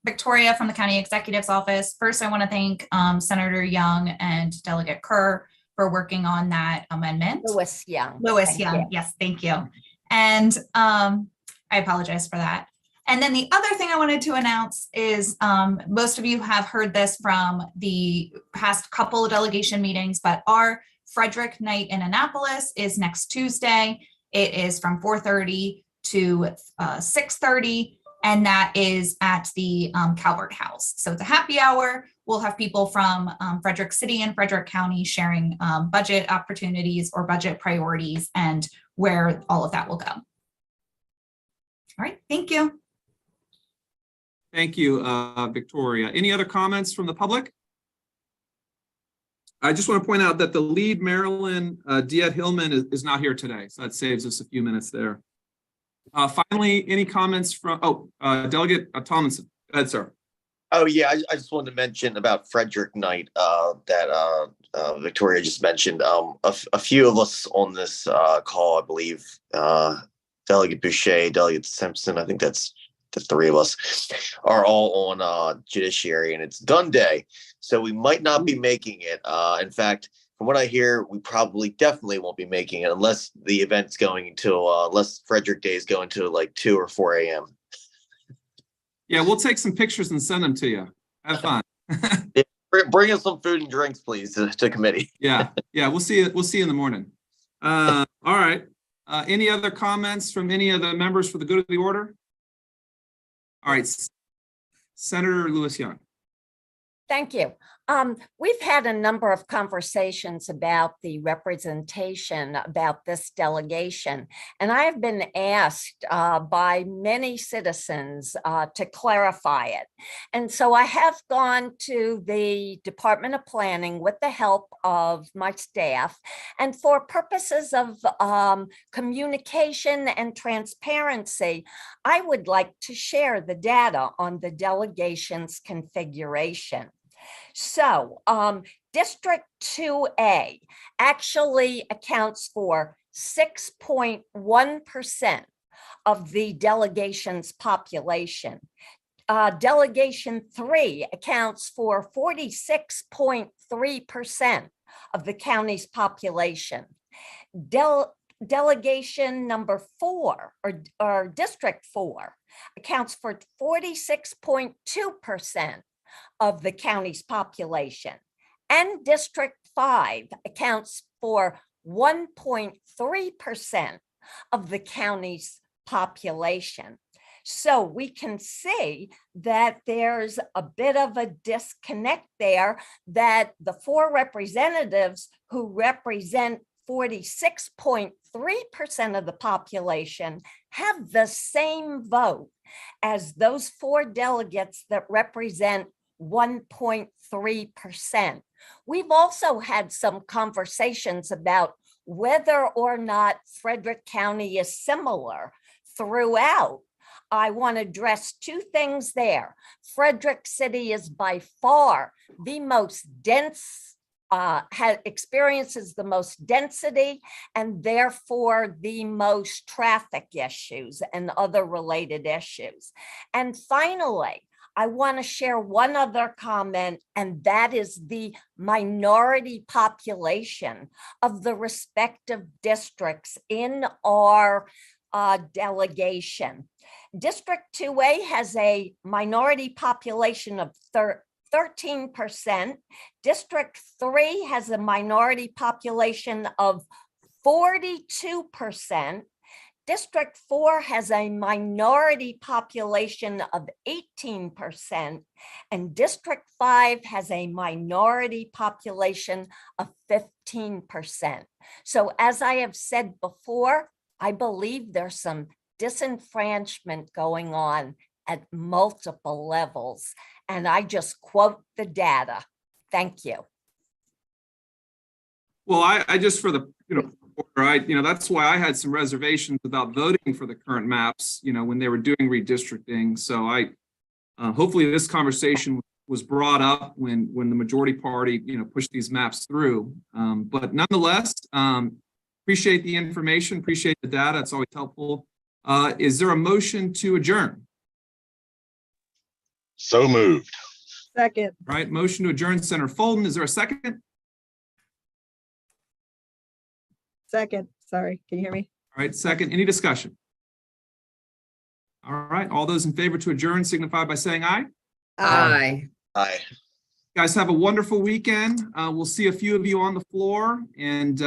Victoria from the County Executive's Office. First, I want to thank Senator Young and Delegate Kerr for working on that amendment. Lewis Young. Lewis Young, yes, thank you. And I apologize for that. And then the other thing I wanted to announce is most of you have heard this from the past couple of delegation meetings, but our Frederick night in Annapolis is next Tuesday. It is from 4:30 to 6:30, and that is at the Calvert House. So it's a happy hour. We'll have people from Frederick City and Frederick County sharing budget opportunities or budget priorities and where all of that will go. All right, thank you. Thank you, Victoria. Any other comments from the public? I just want to point out that the lead Maryland, Diet Hillman, is not here today, so that saves us a few minutes there. Finally, any comments from, Delegate Tomlinson? Go ahead, sir. Oh, yeah, I just wanted to mention about Frederick Night that Victoria just mentioned. A few of us on this call, I believe, Delegate Boucher, Delegate Simpson, I think that's the three of us, are all on judiciary, and it's gun day. So we might not be making it. In fact, from what I hear, we definitely won't be making it unless the event's going until, unless Frederick Day is going to like 2 or 4 a.m. Yeah, we'll take some pictures and send them to you. Have fun. Bring us some food and drinks, please, to committee. Yeah, we'll see you in the morning. All right. Any other comments from any of the members for the good of the order? All right, Senator Lewis Young. Thank you. We've had a number of conversations about the representation about this delegation, and I have been asked by many citizens to clarify it. And so I have gone to the Department of Planning with the help of my staff, and for purposes of communication and transparency, I would like to share the data on the delegation's configuration. So District 2A actually accounts for 6.1% of the delegation's population. Delegation 3 accounts for 46.3% of the county's population. Delegation number 4, or District 4, accounts for 46.2% of the county's population, and District 5 accounts for 1.3% of the county's population. So we can see that there's a bit of a disconnect there, that the 4 representatives who represent 46.3% of the population have the same vote as those 4 delegates that represent 1.3%. We've also had some conversations about whether or not Frederick County is similar throughout. I want to address 2 things there. Frederick City is by far the most dense, experiences the most density, and therefore the most traffic issues and other related issues. And finally, I want to share one other comment, and that is the minority population of the respective districts in our delegation. District 2A has a minority population of 13%. District 3 has a minority population of 42%. District 4 has a minority population of 18%, and District 5 has a minority population of 15%. So as I have said before, I believe there's some disenfranchisement going on at multiple levels, and I just quote the data. Thank you. Well, I just for the, that's why I had some reservations about voting for the current maps, when they were doing redistricting. So hopefully this conversation was brought up when the majority party, pushed these maps through. But nonetheless, appreciate the information, appreciate the data. It's always helpful. Is there a motion to adjourn? So moved. Second. All right, motion to adjourn, Senator Fulton. Is there a second? Second. Sorry, can you hear me? All right, second. Any discussion? All right, all those in favor to adjourn signify by saying aye. Aye. Aye. Guys, have a wonderful weekend. We'll see a few of you on the floor, and